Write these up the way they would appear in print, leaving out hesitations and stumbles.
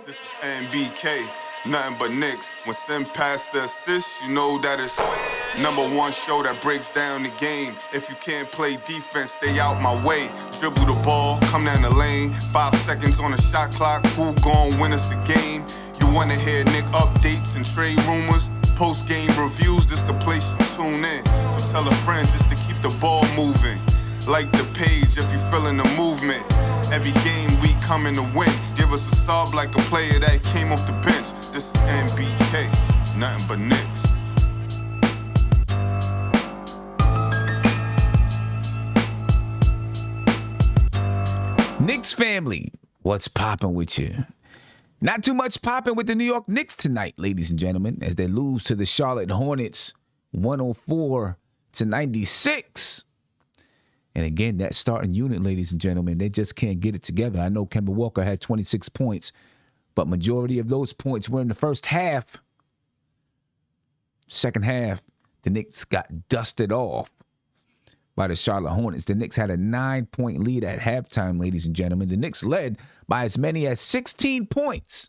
This is NBK, nothing but Knicks. When Sim passed the assist, you know that it's #1 show that breaks down the game. If you can't play defense, stay out my way. Dribble the ball, come down the lane. 5 seconds on the shot clock, who gon' win us the game? You wanna hear Nick updates and trade rumors? Postgame reviews, this the place you tune in. So tell a friend just to keep the ball moving. Like the page if you feeling the movement. Every game we coming to win. Give us a sub like a player that came off the bench. This is NBK, nothing but Knicks. Knicks family, what's popping with you? Not too much popping with the New York Knicks tonight, ladies and gentlemen, as they lose to the Charlotte Hornets 104-96. And again, that starting unit, ladies and gentlemen, they just can't get it together. I know Kemba Walker had 26 points, but majority of those points were in the first half. Second half, the Knicks got dusted off by the Charlotte Hornets. The Knicks had a 9-point lead at halftime, ladies and gentlemen. The Knicks led by as many as 16 points.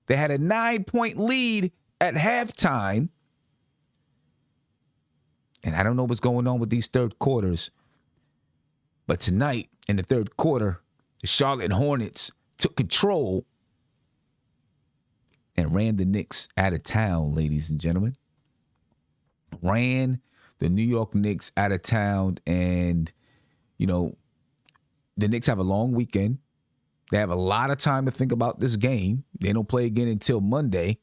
They had a 9-point lead at halftime. And I don't know what's going on with these third quarters. But tonight, in the third quarter, the Charlotte Hornets took control and ran the Knicks out of town, ladies and gentlemen. Ran the New York Knicks out of town. And, you know, the Knicks have a long weekend. They have a lot of time to think about this game. They don't play again until Monday.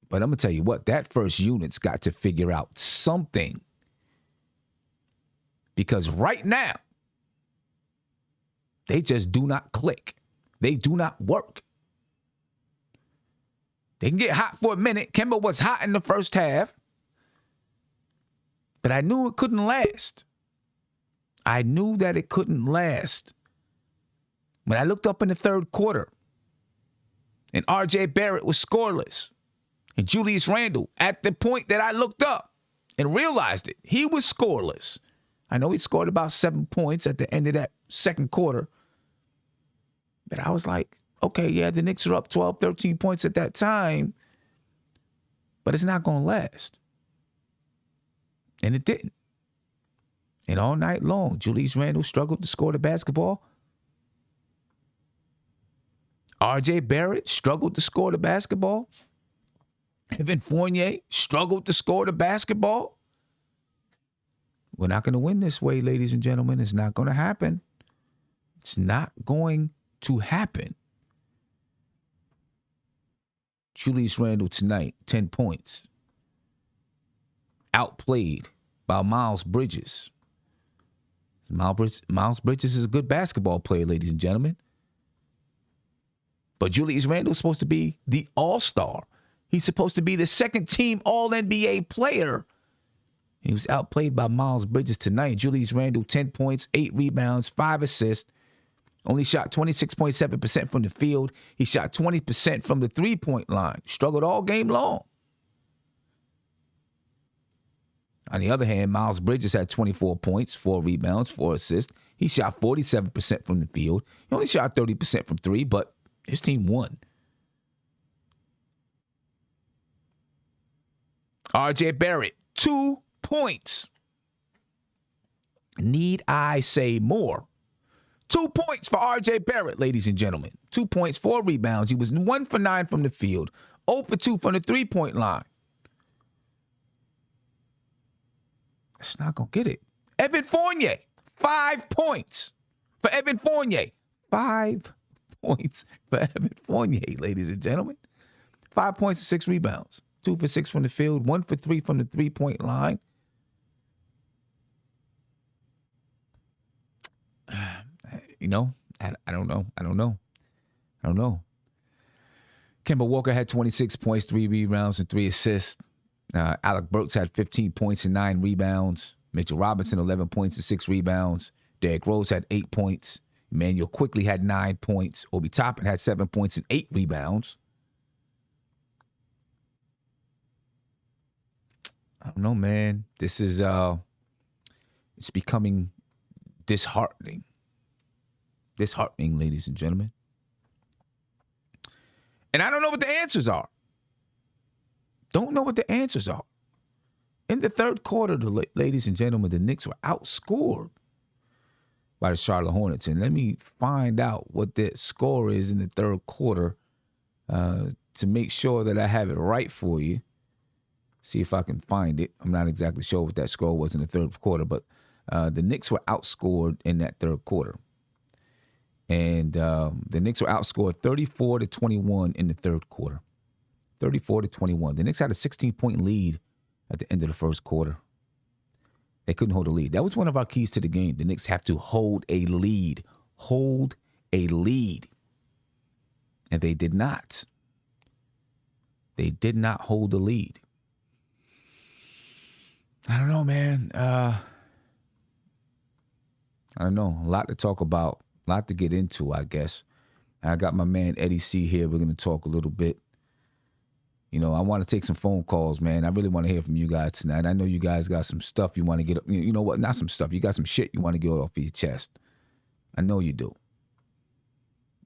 But I'm going to tell you what, that first unit's got to figure out something. Because right now, they just do not click. They do not work. They can get hot for a minute. Kemba was hot in the first half. But I knew it couldn't last. I knew that it couldn't last. When I looked up in the third quarter, and R.J. Barrett was scoreless, and Julius Randle, at the point that I looked up and realized it, he was scoreless. I know he scored about 7 points at the end of that second quarter. But I was like, okay, yeah, the Knicks are up 12, 13 points at that time. But it's not going to last. And it didn't. And all night long, Julius Randle struggled to score the basketball. R.J. Barrett struggled to score the basketball. Evan Fournier struggled to score the basketball. We're not going to win this way, ladies and gentlemen. It's not going to happen. It's not going to happen. Julius Randle tonight, 10 points. Outplayed by Miles Bridges. Miles Bridges is a good basketball player, ladies and gentlemen. But Julius Randle is supposed to be the all-star. He's supposed to be the second-team All-NBA player. He was outplayed by Miles Bridges tonight. Julius Randle, 10 points, 8 rebounds, 5 assists. Only shot 26.7% from the field. He shot 20% from the three-point line. Struggled all game long. On the other hand, Miles Bridges had 24 points, 4 rebounds, 4 assists. He shot 47% from the field. He only shot 30% from three, but his team won. R.J. Barrett, 2 points. Need I say more? 2 points for R.J. Barrett, ladies and gentlemen. 2 points, 4 rebounds. He was 1 for 9 from the field, 0 for 2 from the three-point line. That's not going to get it. Evan Fournier, 5 points for Evan Fournier. 5 points for Evan Fournier, ladies and gentlemen. 5 points and 6 rebounds. 2 for 6 from the field, 1 for 3 from the three-point line. You know, I don't know. Kemba Walker had 26 points, 3 rebounds, and 3 assists. Alec Burks had 15 points and 9 rebounds. Mitchell Robinson, 11 points and 6 rebounds. Derrick Rose had 8 points. Emmanuel Quickly had 9 points. Obi Toppin had 7 points and 8 rebounds. I don't know, man. This is it's becoming disheartening. Disheartening, ladies and gentlemen. And I don't know what the answers are. Don't know what the answers are. In the third quarter, ladies and gentlemen, the Knicks were outscored by the Charlotte Hornets. And let me find out what that score is in the third quarter to make sure that I have it right for you. See if I can find it. I'm not exactly sure what that score was in the third quarter, but the Knicks were outscored in that third quarter. And the Knicks were outscored 34-21 in the third quarter. 34-21. The Knicks had a 16-point lead at the end of the first quarter. They couldn't hold a lead. That was one of our keys to the game. The Knicks have to hold a lead. Hold a lead. And they did not. They did not hold the lead. I don't know, man. I don't know. A lot to talk about. A lot to get into, I guess. I got my man Eddie C here. We're going to talk a little bit. You know, I want to take some phone calls, man. I really want to hear from you guys tonight. I know you guys got some stuff you want to get up. You know what? Not some stuff. You got some shit you want to get off your chest. I know you do.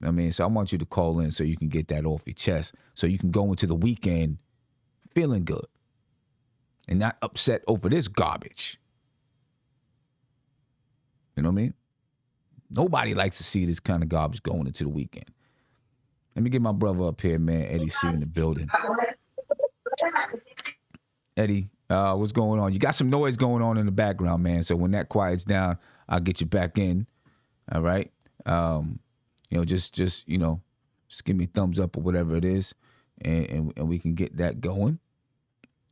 I mean, so I want you to call in so you can get that off your chest, so you can go into the weekend feeling good and not upset over this garbage. You know what I mean? Nobody likes to see this kind of garbage going into the weekend. Let me get my brother up here, man. Eddie C in the building. Eddie, what's going on? You got some noise going on in the background, man. So when that quiets down, I'll get you back in. All right. You know, just give me a thumbs up or whatever it is, and we can get that going.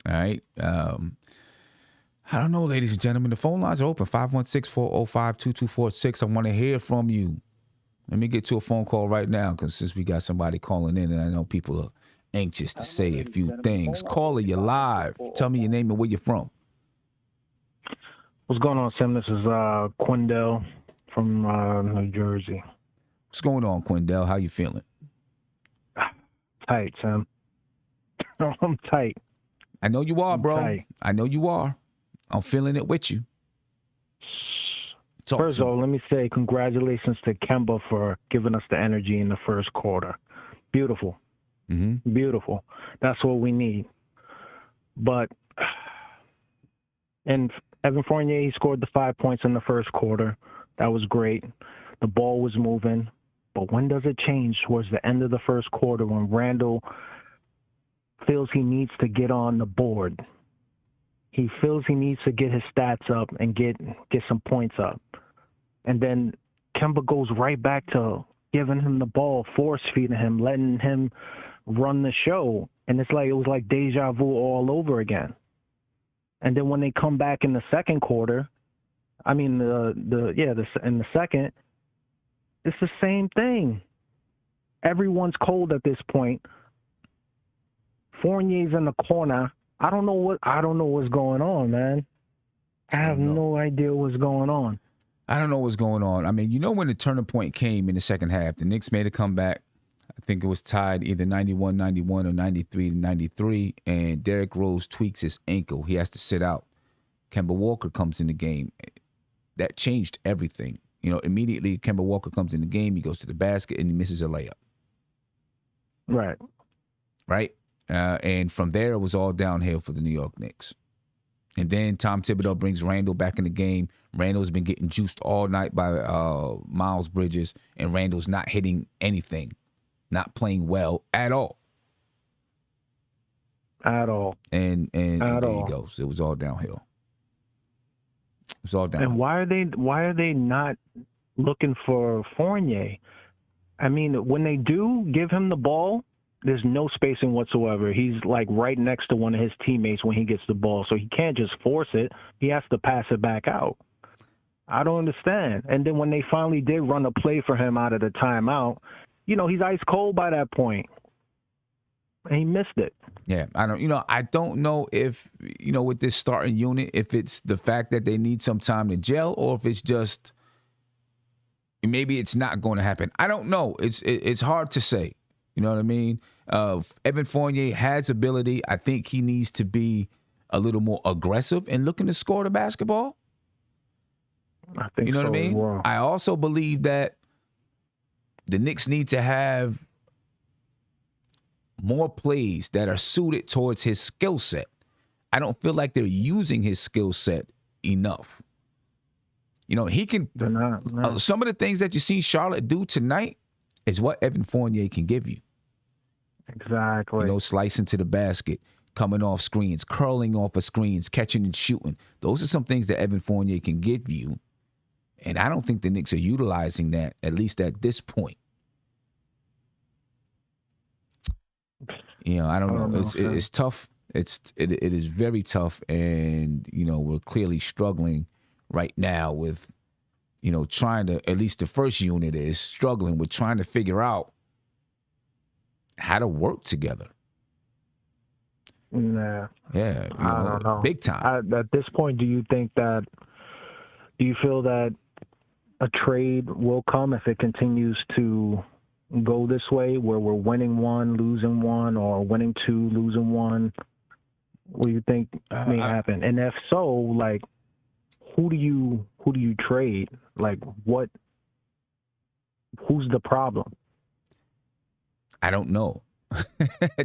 All right. I don't know, ladies and gentlemen. The phone lines are open, 516-405-2246. I want to hear from you. Let me get to a phone call right now, because since we got somebody calling in, and I know people are anxious to say a few things. Caller, you're live. Tell me your name and where you're from. What's going on, Sim? This is Quindell from New Jersey. What's going on, Quindell? How you feeling? Tight, Sam. I'm tight. I know you are, bro. Tight. I know you are. I'm feeling it with you. First of all, let me say congratulations to Kemba for giving us the energy in the first quarter. Beautiful. Mm-hmm. Beautiful. That's what we need. But, and Evan Fournier, he scored the 5 points in the first quarter. That was great. The ball was moving. But when does it change towards the end of the first quarter when Randle feels he needs to get on the board? He feels he needs to get his stats up and get some points up. And then Kemba goes right back to giving him the ball, force-feeding him, letting him run the show. And it was like deja vu all over again. And then when they come back in the second quarter, in the second, it's the same thing. Everyone's cold at this point. Fournier's in the corner. I don't know what's going on, man. I have no idea what's going on. I don't know what's going on. I mean, you know, when the turning point came in the second half, the Knicks made a comeback. I think it was tied either 91-91 or 93-93, and Derrick Rose tweaks his ankle. He has to sit out. Kemba Walker comes in the game. That changed everything. You know, immediately Kemba Walker comes in the game. He goes to the basket, and he misses a layup. Right. Right? And from there, it was all downhill for the New York Knicks. And then Tom Thibodeau brings Randle back in the game. Randle's been getting juiced all night by Miles Bridges, and Randle's not hitting anything, not playing well at all. At all. And there he goes. It was all downhill. It was all downhill. And why are they not looking for Fournier? I mean, when they do give him the ball, there's no spacing whatsoever. He's like right next to one of his teammates when he gets the ball, so he can't just force it. He has to pass it back out. I don't understand. And then when they finally did run a play for him out of the timeout, you know, he's ice cold by that point. And he missed it. Yeah, I don't know if, with this starting unit, if it's the fact that they need some time to gel, or if it's just maybe it's not going to happen. I don't know. It's hard to say. You know what I mean? Evan Fournier has ability. I think he needs to be a little more aggressive and looking to score the basketball. I think you know so what I mean? Well. I also believe that the Knicks need to have more plays that are suited towards his skill set. I don't feel like they're using his skill set enough. You know, he can. They're not. No. Some of the things that you see Charlotte do tonight is what Evan Fournier can give you. Exactly. You know, slicing to the basket, coming off screens, curling off of screens, catching and shooting. Those are some things that Evan Fournier can give you. And I don't think the Knicks are utilizing that, at least at this point. You know, I don't know. It's tough. It is very tough. And, you know, we're clearly struggling right now with, you know, trying to, at least the first unit is struggling with trying to figure out how to work together. Nah. Yeah, you I don't know. Big time. At this point, do you feel that a trade will come if it continues to go this way, where we're winning one, losing one, or winning two, losing one? What do you think may happen? And if so, like, who do you trade? Like, who's the problem? I don't know.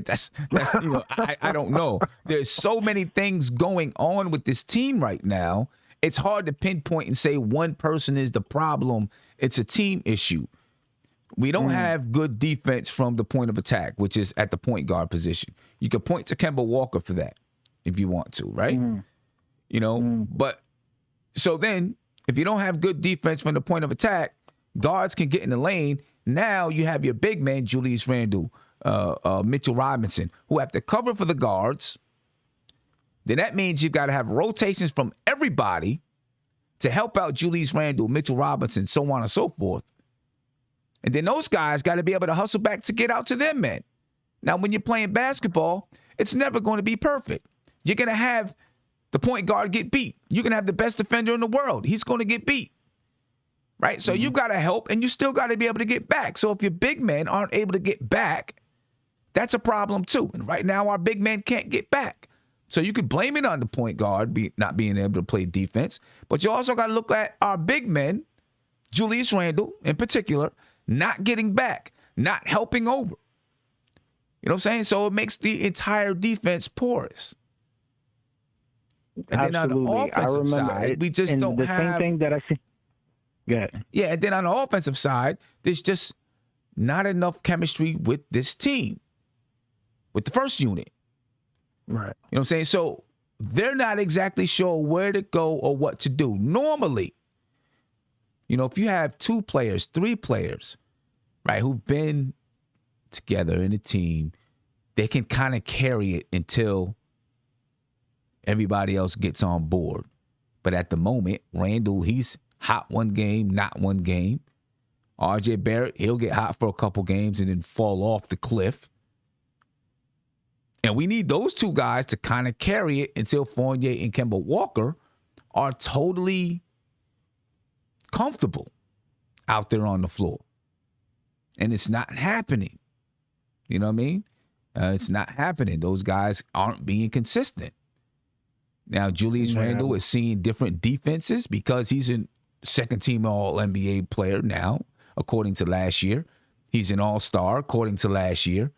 that's you know, I don't know. There's so many things going on with this team right now. It's hard to pinpoint and say one person is the problem. It's a team issue. We don't have good defense from the point of attack, which is at the point guard position. You can point to Kemba Walker for that if you want to, right? You know, but so then if you don't have good defense from the point of attack, guards can get in the lane. Now you have your big man, Julius Randle, Mitchell Robinson, who have to cover for the guards. Then that means you've got to have rotations from everybody to help out Julius Randle, Mitchell Robinson, so on and so forth. And then those guys got to be able to hustle back to get out to their men. Now, when you're playing basketball, it's never going to be perfect. You're going to have the point guard get beat. You can have the best defender in the world. He's going to get beat. Right? So you've got to help, and you still got to be able to get back. So if your big men aren't able to get back, that's a problem too. And right now, our big men can't get back. So you could blame it on the point guard not being able to play defense. But you also got to look at our big men, Julius Randle in particular, not getting back, not helping over. You know what I'm saying? So it makes the entire defense porous. And Absolutely. Then on the offensive side, we just don't have... The same thing that I see... Yeah, and then on the offensive side, there's just not enough chemistry with this team, with the first unit. Right. You know what I'm saying? So they're not exactly sure where to go or what to do. Normally, you know, if you have 2 players, 3 players, right, who've been together in a team, they can kind of carry it until everybody else gets on board. But at the moment, Randle, he's hot one game, not one game. RJ Barrett, he'll get hot for a couple games and then fall off the cliff. And we need those 2 guys to kind of carry it until Fournier and Kemba Walker are totally comfortable out there on the floor. And it's not happening. You know what I mean? It's not happening. Those guys aren't being consistent. Now, Julius Randle is seeing different defenses because he's a second-team All-NBA player now, according to last year. He's an All-Star, according to last year.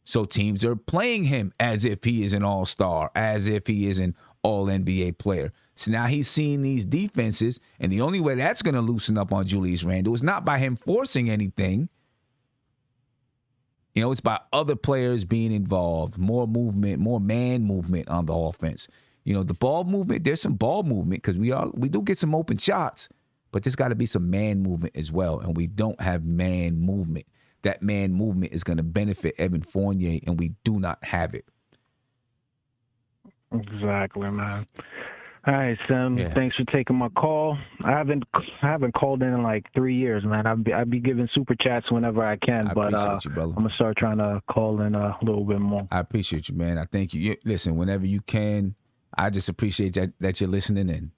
So teams are playing him as if he is an All-Star, as if he is an All-NBA player. So now he's seeing these defenses, and the only way that's going to loosen up on Julius Randle is not by him forcing anything. You know, it's by other players being involved, more movement, more man movement on the offense. You know, the ball movement, there's some ball movement because we do get some open shots, but there's got to be some man movement as well, and we don't have man movement. That man movement is going to benefit Evan Fournier, and we do not have it. Exactly, man. All right, Sam. Yeah. Thanks for taking my call. I haven't called in like 3 years, man. I'd be giving super chats whenever I can, but appreciate you, brother. I'm gonna start trying to call in a little bit more. I appreciate you, man. I thank you. Listen, whenever you can, I just appreciate that you're listening in.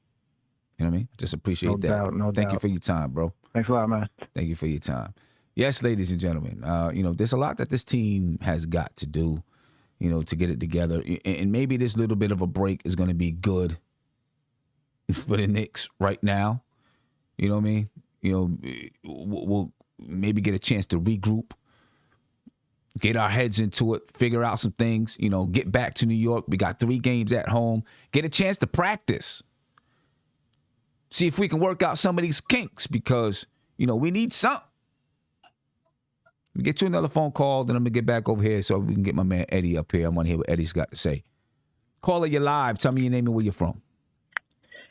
You know what I mean? Just appreciate that. Doubt, no Thank doubt. you for your time, bro. Thanks a lot, man. Thank you for your time. Yes, ladies and gentlemen, you know, there's a lot that this team has got to do, you know, to get it together. And maybe this little bit of a break is going to be good for the Knicks right now. You know what I mean? You know, we'll maybe get a chance to regroup, get our heads into it, figure out some things, get back to New York. We got 3 games at home. Get a chance to practice. See if we can work out some of these kinks because, we need something. We get to another phone call, then I'm going to get back over here so we can get my man Eddie up here. I want to hear what Eddie's got to say. Caller, you're live. Tell me your name and where you're from.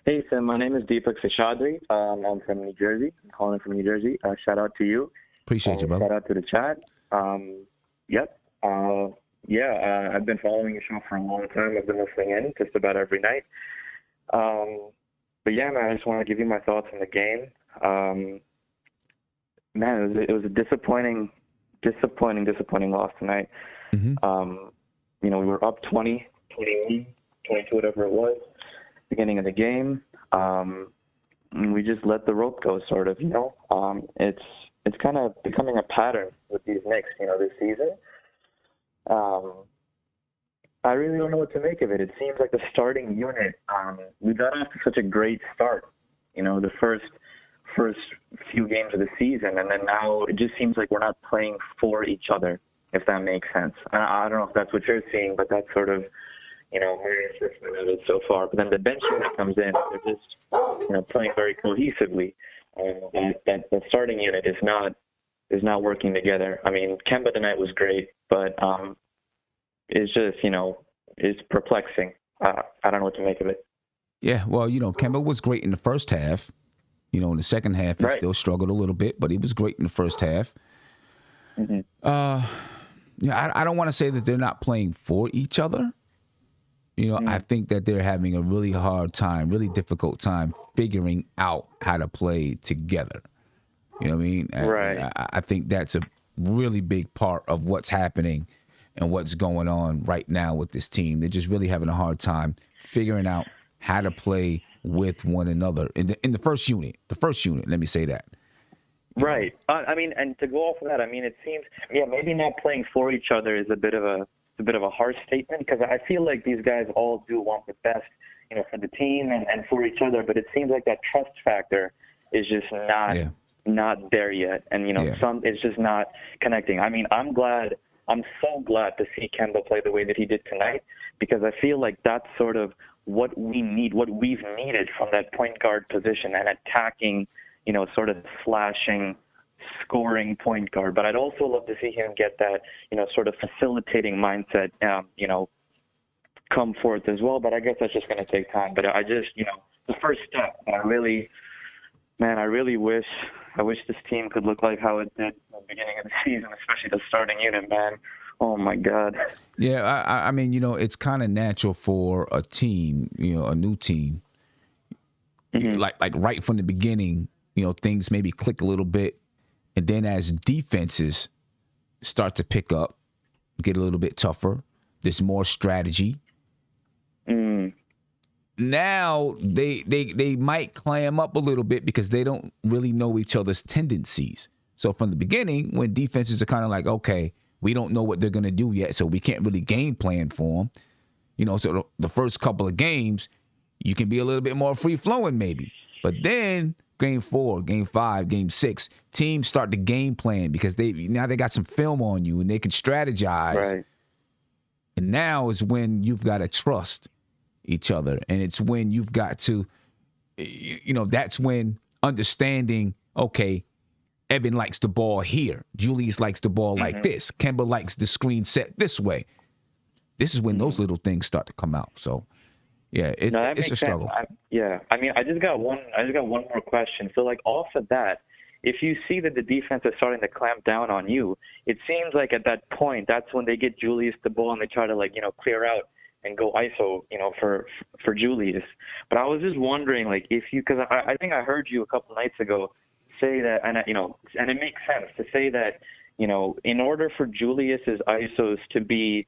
Hey, Sam. My name is Deepak Seshadri. I'm from New Jersey. I'm calling from New Jersey. Shout out to you. Appreciate you, brother. Shout out to the chat. I've been following your show for a long time. I've been listening in just about every night. But yeah, man, I just want to give you my thoughts on the game. It was a disappointing loss tonight. Mm-hmm. We were up 20, 21, 22, whatever it was, beginning of the game. And we just let the rope go, sort of, It's kind of becoming a pattern with these Knicks, this season. I really don't know what to make of it. It seems like the starting unit, we got off to such a great start, the first few games of the season, and then now it just seems like we're not playing for each other, if that makes sense. I don't know if that's what you're seeing, but that's sort of, my assessment of it so far. But then the bench unit comes in, they're just, playing very cohesively. The starting unit is not working together. I mean, Kemba tonight was great, but it's just, it's perplexing. I don't know what to make of it. Yeah, well, Kemba was great in the first half. In the second half, he still struggled a little bit, but he was great in the first half. Mm-hmm. I don't want to say that they're not playing for each other. I think that they're having a really hard time, really difficult time figuring out how to play together. You know what I mean? Right. I think that's a really big part of what's happening and what's going on right now with this team. They're just really having a hard time figuring out how to play with one another in the first unit. The first unit, let me say that. Right. And to go off of that, it seems, maybe not playing for each other is a bit of a harsh statement, because I feel like these guys all do want the best, for the team and for each other. But it seems like that trust factor is just not there yet, and it's just not connecting. I'm so glad to see Kemba play the way that he did tonight, because I feel like that's sort of what we need, what we've needed from that point guard position, and attacking, sort of slashing, scoring point guard. But I'd also love to see him get that, sort of facilitating mindset, come forth as well. But I guess that's just going to take time. But I just, the first step, I really wish this team could look like how it did at the beginning of the season, especially the starting unit, man. Oh, my God. Yeah, I mean, it's kind of natural for a team, a new team, like right from the beginning, things maybe click a little bit. And then as defenses start to pick up, get a little bit tougher, there's more strategy. Now they might clam up a little bit because they don't really know each other's tendencies. So from the beginning, when defenses are kind of like, okay, we don't know what they're going to do yet, so we can't really game plan for them. So the first couple of games, you can be a little bit more free-flowing maybe. But then game 4, game 5, game 6, teams start to game plan because they got some film on you and they can strategize. Right. And now is when you've got to trust each other. And it's when you've got to, that's when understanding, okay, Evan likes the ball here. Julius likes the ball like this. Kemba likes the screen set this way. This is when those little things start to come out. So, yeah, it's a struggle. I just got one more question. So, off of that, if you see that the defense is starting to clamp down on you, it seems like at that point, that's when they get Julius the ball and they try to clear out and go ISO, for Julius. But I was just wondering, because I think I heard you a couple nights ago say that, and it makes sense to say that, in order for Julius's ISOs to be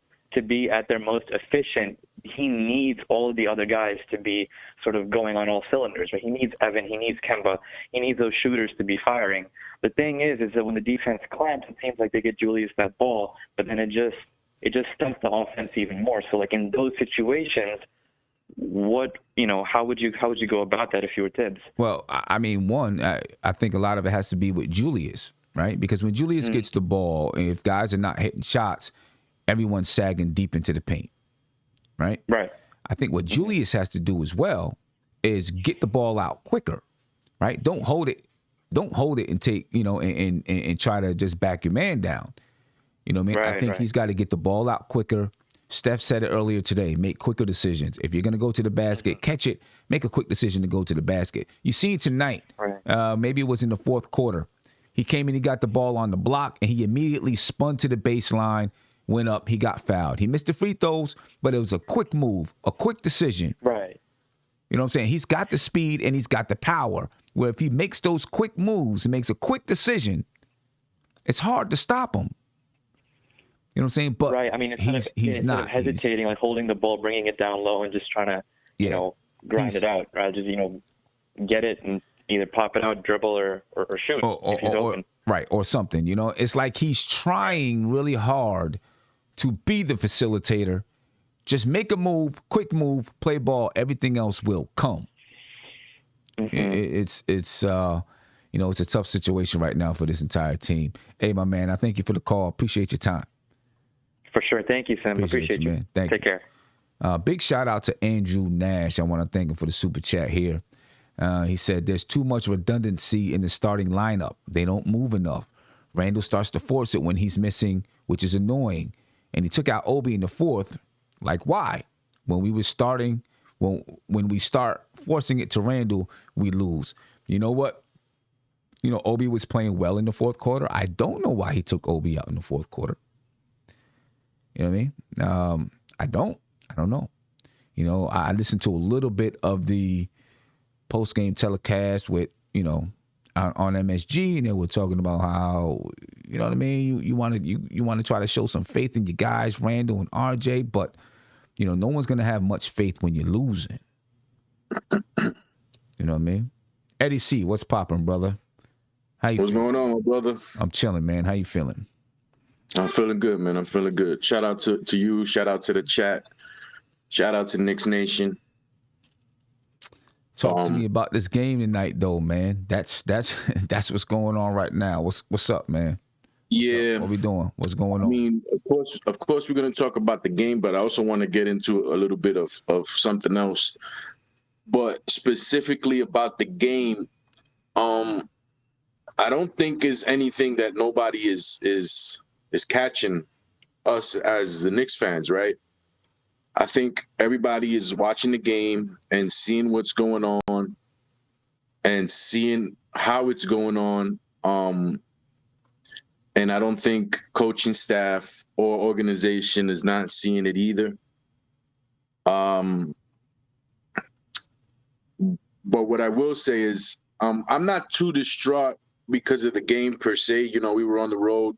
at their most efficient, he needs all of the other guys to be sort of going on all cylinders. Right? He needs Evan, he needs Kemba, he needs those shooters to be firing. The thing is that when the defense clamps, it seems like they get Julius that ball, but then it just stunts the offense even more. So in those situations, how would you go about that if you were Tibbs? Well, I mean, one, I think a lot of it has to be with Julius, right? Because when Julius gets the ball, if guys are not hitting shots, everyone's sagging deep into the paint, right? Right. I think what Julius has to do as well is get the ball out quicker, right? Don't hold it and take, and try to just back your man down. You know what I mean? Right, I think right. he's got to get the ball out quicker. Steph said it earlier today, make quicker decisions. If you're going to go to the basket, catch it, make a quick decision to go to the basket. You seen tonight, Right. maybe it was in the fourth quarter, he came in, he got the ball on the block, and he immediately spun to the baseline, went up, he got fouled. He missed the free throws, but it was a quick move, a quick decision. Right. You know what I'm saying? He's got the speed and he's got the power, where if he makes those quick moves and makes a quick decision, it's hard to stop him. You know what I'm saying? But Right. I mean, he's not hesitating, like holding the ball, bringing it down low, and just trying to, grind it out. Right? Just get it and either pop it out, dribble, or shoot if he's open. Right, or something. It's like he's trying really hard to be the facilitator. Just make a move, quick move, play ball. Everything else will come. It's it's a tough situation right now for this entire team. Hey, my man, I thank you for the call. Appreciate your time. For sure. Thank you, Sam. Appreciate you. Man. Thank Take you. care. Big shout out to Andrew Nash. I want to thank him for the super chat here. He said, there's too much redundancy in the starting lineup. They don't move enough. Randle starts to force it when he's missing, which is annoying. And he took out Obi in the fourth. Like, why? When we start forcing it to Randle, we lose. You know what? Obi was playing well in the fourth quarter. I don't know why he took Obi out in the fourth quarter. You know what I mean? I don't know. I listened to a little bit of the post-game telecast with, on MSG, and they were talking about how, you know what I mean? You want to try to show some faith in your guys, Randle and RJ, but, no one's going to have much faith when you're losing. You know what I mean? Eddie C, what's popping, brother? What's going on, brother? I'm chilling, man. How you feeling? I'm feeling good, man. I'm feeling good. Shout out to you. Shout out to the chat. Shout out to Knicks Nation. Talk to me about this game tonight, though, man. That's what's going on right now. What's up, man? Yeah. What we doing? What's going on? I mean, of course, we're going to talk about the game, but I also want to get into a little bit of something else. But specifically about the game, I don't think is anything that nobody is catching us as the Knicks fans, right? I think everybody is watching the game and seeing what's going on and seeing how it's going on. And I don't think coaching staff or organization is not seeing it either. But what I will say is I'm not too distraught because of the game per se. We were on the road.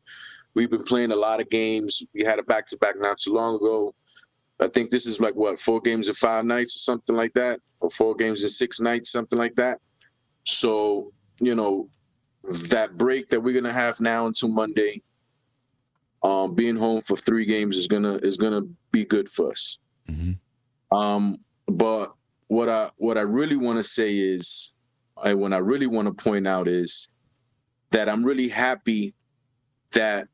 We've been playing a lot of games. We had a back-to-back not too long ago. I think this is 4 games in 5 nights or something like that, or 4 games in 6 nights, something like that. So, that break that we're gonna have now until Monday, being home for 3 games is gonna be good for us. Mm-hmm. But what I really want to say is, and what I really want to point out is that I'm really happy that,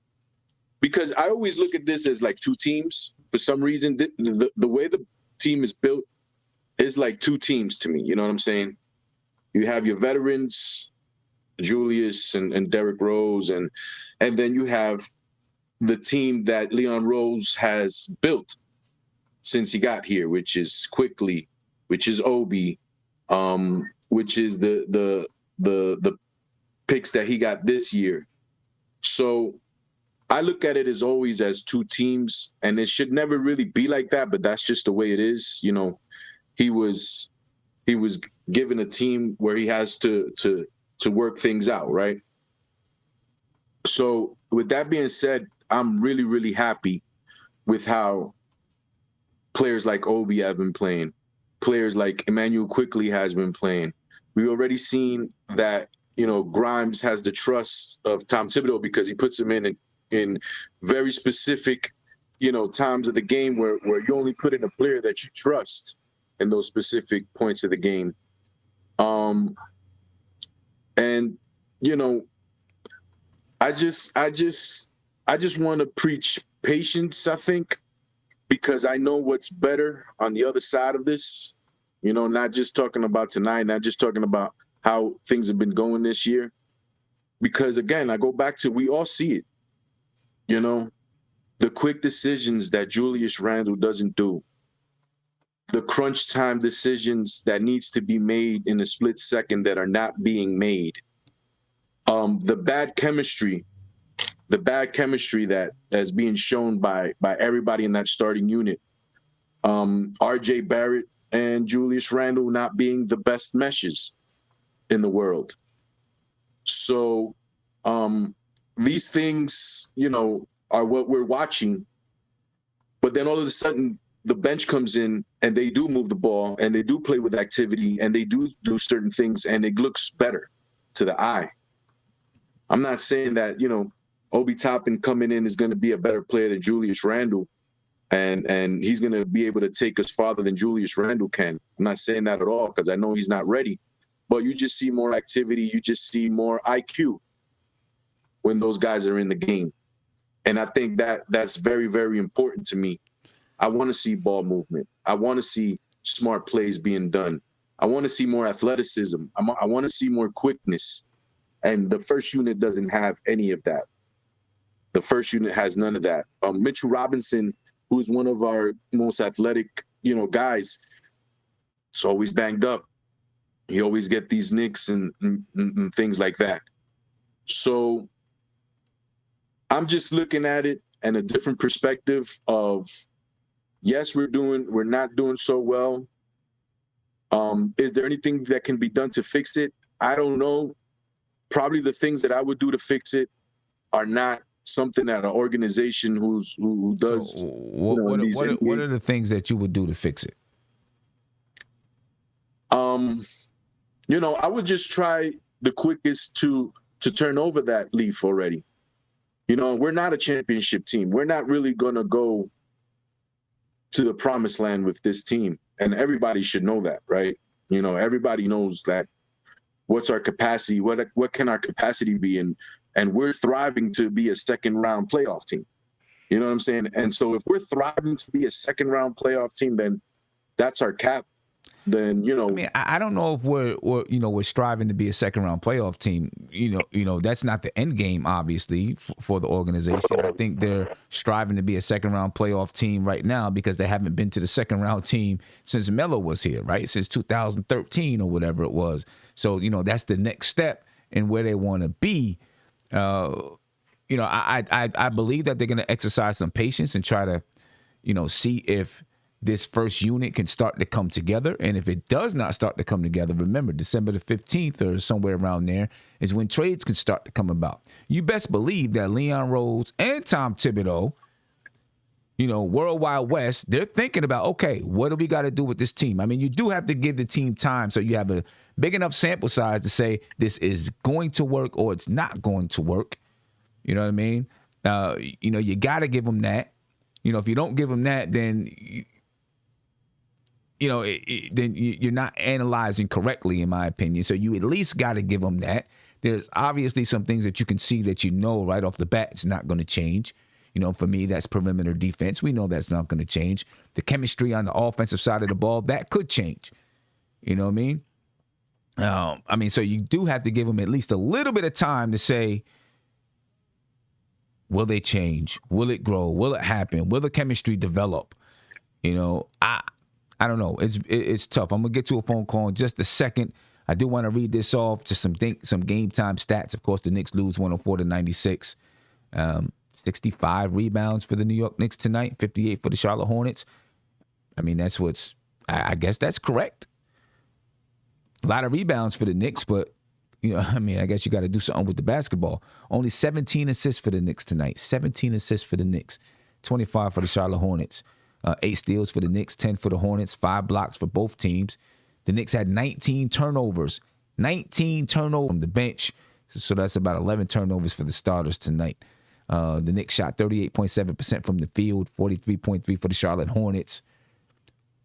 because I always look at this as 2 teams. For some reason, the way the team is built is 2 teams to me. You know what I'm saying? You have your veterans, Julius and Derrick Rose, and then you have the team that Leon Rose has built since he got here, which is Quickly, which is Obi, which is the picks that he got this year. So I look at it as always as 2 teams, and it should never really be like that, but that's just the way it is. He was given a team where he has to work things out, right? So with that being said, I'm really, really happy with how players like Obi have been playing, players like Emmanuel Quickly has been playing. We already seen that, Grimes has the trust of Tom Thibodeau because he puts him in very specific, times of the game where you only put in a player that you trust in those specific points of the game. And, I just want to preach patience, I think, because I know what's better on the other side of this. You know, not just talking about tonight, not just talking about how things have been going this year. Because again, I go back to, we all see it. You know, the quick decisions that Julius Randle doesn't do, the crunch time decisions that needs to be made in a split second that are not being made, the bad chemistry that is being shown by everybody in that starting unit, RJ Barrett and Julius Randle not being the best meshes in the world. So these things, you know, are what we're watching. But then all of a sudden, the bench comes in and they do move the ball and they do play with activity and they do certain things and it looks better to the eye. I'm not saying that, you know, Obi Toppin coming in is going to be a better player than Julius Randle and he's going to be able to take us farther than Julius Randle can. I'm not saying that at all because I know he's not ready. But you just see more activity. You just see more IQ when those guys are in the game. And I think that's very, very important to me. I want to see ball movement. I want to see smart plays being done. I want to see more athleticism. I want to see more quickness. And the first unit doesn't have any of that. The first unit has none of that. Mitchell Robinson, who's one of our most athletic, you know, guys, is always banged up. You always get these nicks and things like that. So I'm just looking at it in a different perspective of, yes, we're not doing so well. Is there anything that can be done to fix it? I don't know. Probably the things that I would do to fix it are not something that an organization who does. So what are the things that you would do to fix it? You know, I would just try the quickest to turn over that leaf already. You know, we're not a championship team. We're not really going to go to the promised land with this team. And everybody should know that, right? You know, everybody knows that. What's our capacity? What can our capacity be? And we're thriving to be a second round playoff team. You know what I'm saying? And so if we're thriving to be a second round playoff team, then that's our cap. Then, you know, I mean, I don't know if we're striving to be a second round playoff team. You know, that's not the end game, obviously, for the organization. I think they're striving to be a second round playoff team right now because they haven't been to the second round team since Melo was here, right? Since 2013 or whatever it was. So, you know, that's the next step in where they want to be. You know, I believe that they're going to exercise some patience and try to, you know, see if this first unit can start to come together. And if it does not start to come together, remember, December the 15th or somewhere around there is when trades can start to come about. You best believe that Leon Rose and Tom Thibodeau, you know, Worldwide West, they're thinking about, okay, what do we got to do with this team? I mean, you do have to give the team time so you have a big enough sample size to say this is going to work or it's not going to work. You know what I mean? You know, you got to give them that. You know, if you don't give them that, then then you're not analyzing correctly, in my opinion. So you at least got to give them that. There's obviously some things that you can see that you know right off the bat it's not going to change. You know, for me, that's perimeter defense. We know that's not going to change. The chemistry on the offensive side of the ball, that could change. You know what I mean? So you do have to give them at least a little bit of time to say, will they change? Will it grow? Will it happen? Will the chemistry develop? You know, I don't know. It's tough. I'm gonna get to a phone call in just a second. I do want to read this off to some game time stats. Of course, the Knicks lose 104-96. 65 rebounds for the New York Knicks tonight. 58 for the Charlotte Hornets. I mean, I guess that's correct. A lot of rebounds for the Knicks, but you know, I mean, I guess you got to do something with the basketball. Only 17 assists for the Knicks tonight. 17 assists for the Knicks. 25 for the Charlotte Hornets. 8 steals for the Knicks, 10 for the Hornets, 5 blocks for both teams. The Knicks had 19 turnovers. 19 turnovers from the bench. So that's about 11 turnovers for the starters tonight. The Knicks shot 38.7% from the field, 43.3% for the Charlotte Hornets.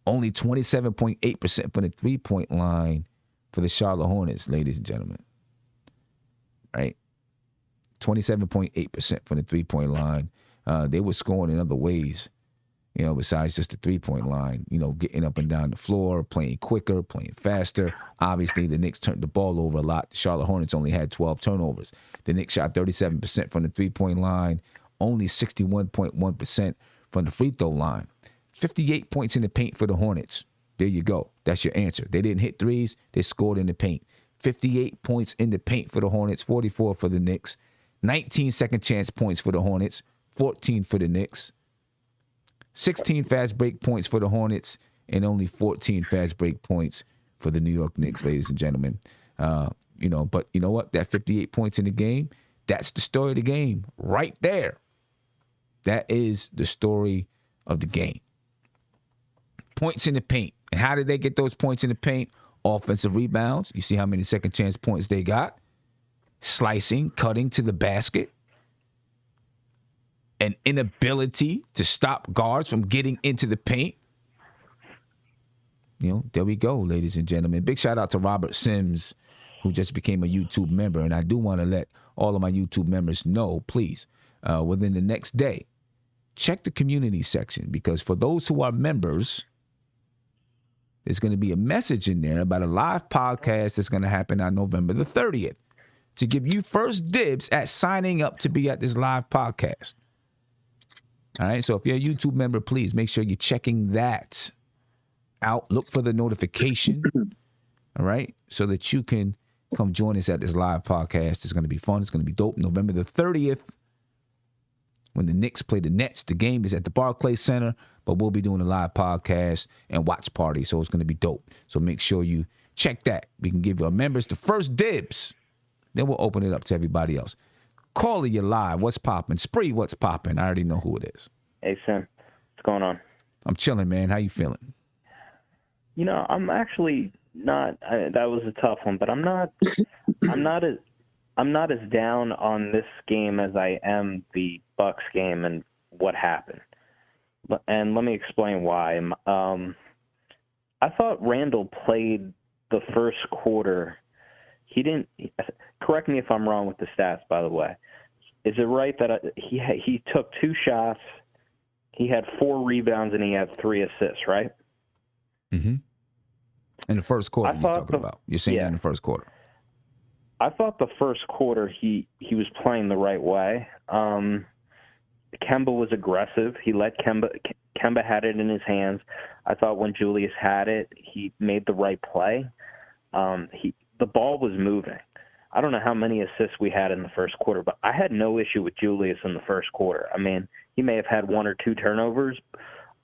Only 27.8% from the three-point line for the Charlotte Hornets, ladies and gentlemen. Right? 27.8% from the three-point line. They were scoring in other ways, besides just the three-point line, getting up and down the floor, playing quicker, playing faster. Obviously, the Knicks turned the ball over a lot. The Charlotte Hornets only had 12 turnovers. The Knicks shot 37% from the three-point line, only 61.1% from the free throw line. 58 points in the paint for the Hornets. There you go. That's your answer. They didn't hit threes. They scored in the paint. 58 points in the paint for the Hornets, 44 for the Knicks. 19 second chance points for the Hornets, 14 for the Knicks. 16 fast break points for the Hornets, and only 14 fast break points for the New York Knicks, ladies and gentlemen. But you know what? That 58 points in the game, that's the story of the game right there. That is the story of the game. Points in the paint. And how did they get those points in the paint? Offensive rebounds. You see how many second chance points they got. Slicing, cutting to the basket. An inability to stop guards from getting into the paint. There we go, ladies and gentlemen. Big shout out to Robert Sims, who just became a YouTube member. And I do want to let all of my YouTube members know, please, within the next day, check the community section, because for those who are members, there's going to be a message in there about a live podcast that's going to happen on November the 30th to give you first dibs at signing up to be at this live podcast. All right, so if you're a YouTube member, please make sure you're checking that out. Look for the notification, all right, so that you can come join us at this live podcast. It's going to be fun. It's going to be dope. November the 30th, when the Knicks play the Nets. The game is at the Barclays Center, but we'll be doing a live podcast and watch party, so it's going to be dope. So make sure you check that. We can give our members the first dibs. Then we'll open it up to everybody else. Caller, you live. What's popping? Spree, what's popping? I already know who it is. Hey, Sim. What's going on? I'm chilling, man. How you feeling? I'm actually not. That was a tough one, but I'm not as down on this game as I am the Bucks game and what happened. And let me explain why. I thought Randle played the first quarter. He didn't. Correct me if I'm wrong with the stats, by the way. Is it right that he took 2 shots, he had 4 rebounds, and he had 3 assists, right? Mm-hmm. In the first quarter, you're talking about. You're saying that in the first quarter. I thought the first quarter he was playing the right way. Kemba was aggressive. He let Kemba had it in his hands. I thought when Julius had it, he made the right play. The ball was moving. I don't know how many assists we had in the first quarter, but I had no issue with Julius in the first quarter. I mean, he may have had 1 or 2 turnovers.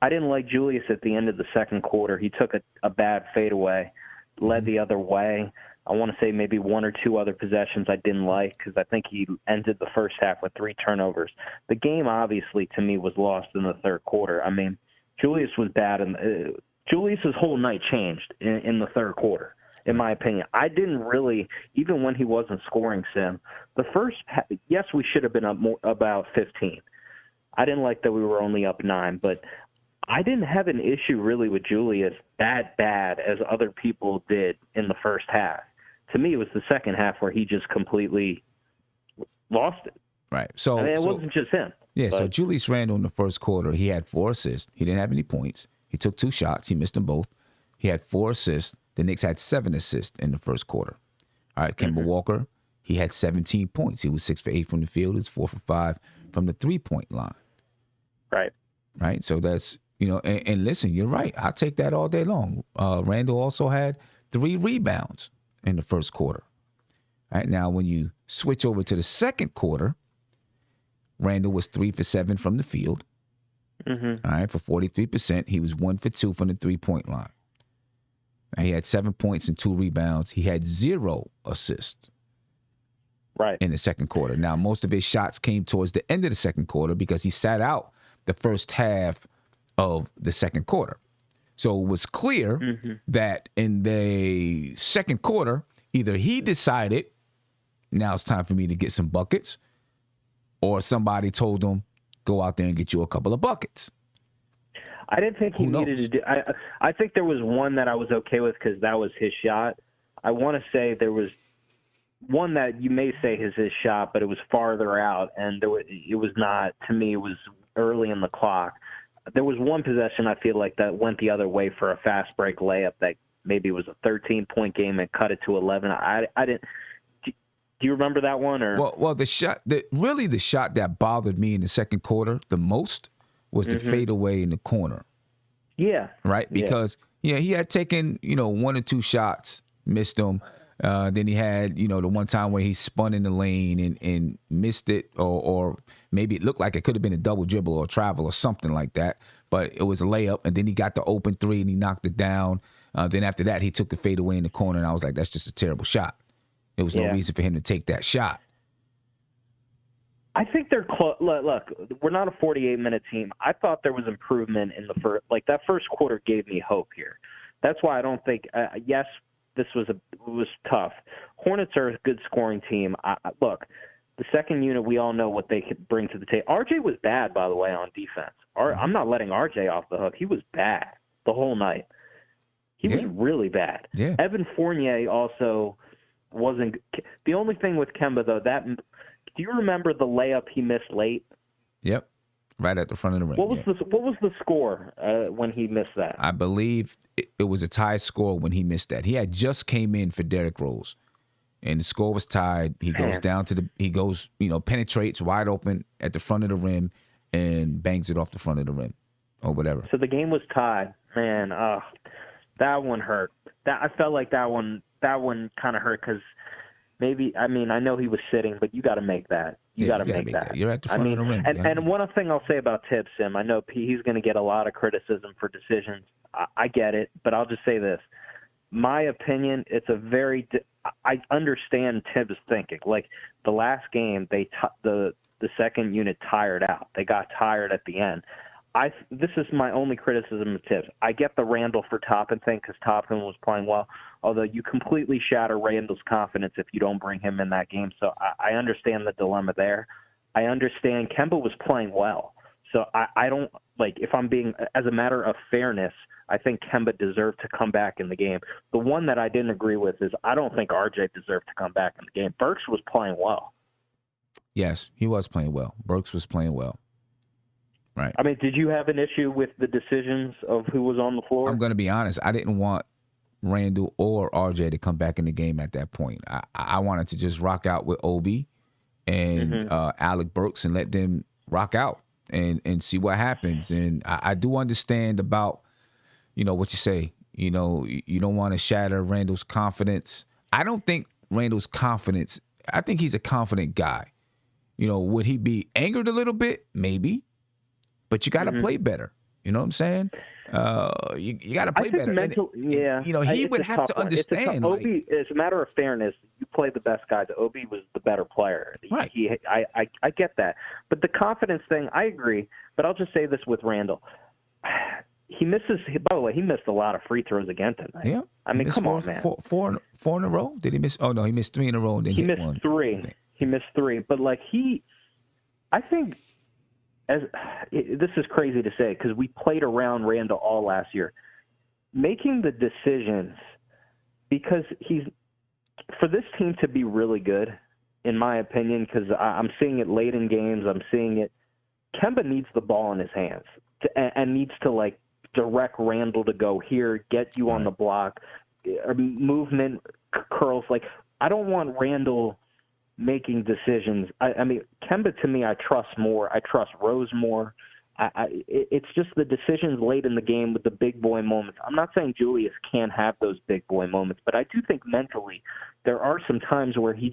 I didn't like Julius at the end of the second quarter. He took a bad fadeaway, led the other way. I want to say maybe 1 or 2 other possessions I didn't like, because I think he ended the first half with 3 turnovers. The game, obviously, to me, was lost in the third quarter. I mean, Julius was bad, and Julius's whole night changed in the third quarter, in my opinion. I didn't really, even when he wasn't scoring, Sim, the first, yes, we should have been up about 15. I didn't like that we were only up 9, but I didn't have an issue really with Julius that bad as other people did in the first half. To me, it was the second half where he just completely lost it. Right. So I mean, it wasn't just him. Yeah, but. So Julius Randle in the first quarter, he had 4 assists. He didn't have any points. He took 2 shots. He missed them both. He had 4 assists. The Knicks had 7 assists in the first quarter. All right, Kemba Walker, he had 17 points. He was 6 for 8 from the field. He was 4 for 5 from the 3-point line. Right. Right. So that's, and listen, you're right. I'll take that all day long. Randle also had 3 rebounds in the first quarter. All right. Now, when you switch over to the second quarter, Randle was 3 for 7 from the field. Mm-hmm. All right. For 43%. He was 1 for 2 from the 3-point line. Now, he had 7 points and 2 rebounds. He had 0 assists. Right. In the second quarter. Now, most of his shots came towards the end of the second quarter because he sat out the first half of the second quarter. So it was clear that in the second quarter, either he decided, now it's time for me to get some buckets, or somebody told him, go out there and get you a couple of buckets. I didn't think he needed to do. I think there was one that I was okay with because that was his shot. I want to say there was one that you may say is his shot, but it was farther out, and it was not, to me, it was early in the clock. There was one possession I feel like that went the other way for a fast break layup that maybe was a 13-point game and cut it to 11. I didn't. Do you remember that one? Or Well, the shot that bothered me in the second quarter the most was the fadeaway in the corner. Yeah. Right? Because he had taken, one or two shots, missed them. Then he had, the one time where he spun in the lane and missed it, or maybe it looked like it could have been a double dribble or travel or something like that. But it was a layup, and then he got the open three and he knocked it down. Then after that, he took the fadeaway in the corner, and I was like, that's just a terrible shot. There was no reason for him to take that shot. I think they're close. Look, we're not a 48-minute team. I thought there was improvement in the first. Like, that first quarter gave me hope here. That's why I don't think. Yes, this was tough. Hornets are a good scoring team. Look, the second unit, we all know what they could bring to the table. RJ was bad, by the way, on defense. I'm not letting RJ off the hook. He was bad the whole night. He was really bad. Yeah. Evan Fournier also wasn't. The only thing with Kemba, though, do you remember the layup he missed late? Yep. Right at the front of the rim. What was the score when he missed that? I believe it was a tie score when he missed that. He had just came in for Derrick Rose, and the score was tied. He goes down to penetrates wide open at the front of the rim and bangs it off the front of the rim or whatever. So the game was tied. Man, that one hurt. I felt like that one kind of hurt because maybe, I know he was sitting, but you got to make that. You got to make that. You're at the front of the rim. And one thing I'll say about Tibbs, Sim, I know he's going to get a lot of criticism for decisions. I get it, but I'll just say this. My opinion, I understand Tibbs' thinking. Like, the last game, the second unit tired out. They got tired at the end. This is my only criticism of Tibbs. I get the Randle for Toppin thing because Toppin was playing well, although you completely shatter Randle's confidence if you don't bring him in that game. So I understand the dilemma there. I understand Kemba was playing well. So I don't, like, if I'm being, as a matter of fairness, I think Kemba deserved to come back in the game. The one that I didn't agree with is I don't think RJ deserved to come back in the game. Burks was playing well. Yes, he was playing well. Burks was playing well. Right. Did you have an issue with the decisions of who was on the floor? I'm going to be honest. I didn't want Randle or RJ to come back in the game at that point. I wanted to just rock out with Obi and Alec Burks and let them rock out and see what happens. And I do understand about, what you say. You don't want to shatter Randle's confidence. I don't think Randle's confidence, I think he's a confident guy. Would he be angered a little bit? Maybe. But you got to play better. You know what I'm saying? You got to play better. He would have to understand. Obi, as a matter of fairness, you play the best guys. Obi was the better player. Right. I get that. But the confidence thing, I agree. But I'll just say this with Randle. He misses. By the way, he missed a lot of free throws again tonight. Yeah. Come on, man. Four in a row? Did he miss? Oh, no, he missed 3 in a row and then he hit missed one. 3. He missed 3. But, I think, this is crazy to say because we played around Randle all last year. Making the decisions, because for this team to be really good, in my opinion, because I'm seeing it late in games, I'm seeing it, Kemba needs the ball in his hands and needs to, direct Randle to go here, get you on the block, movement, curls. I don't want Randle making decisions. Kemba, to me, I trust more. I trust Rose more. It's just the decisions late in the game with the big boy moments. I'm not saying Julius can't have those big boy moments, but I do think mentally there are some times where he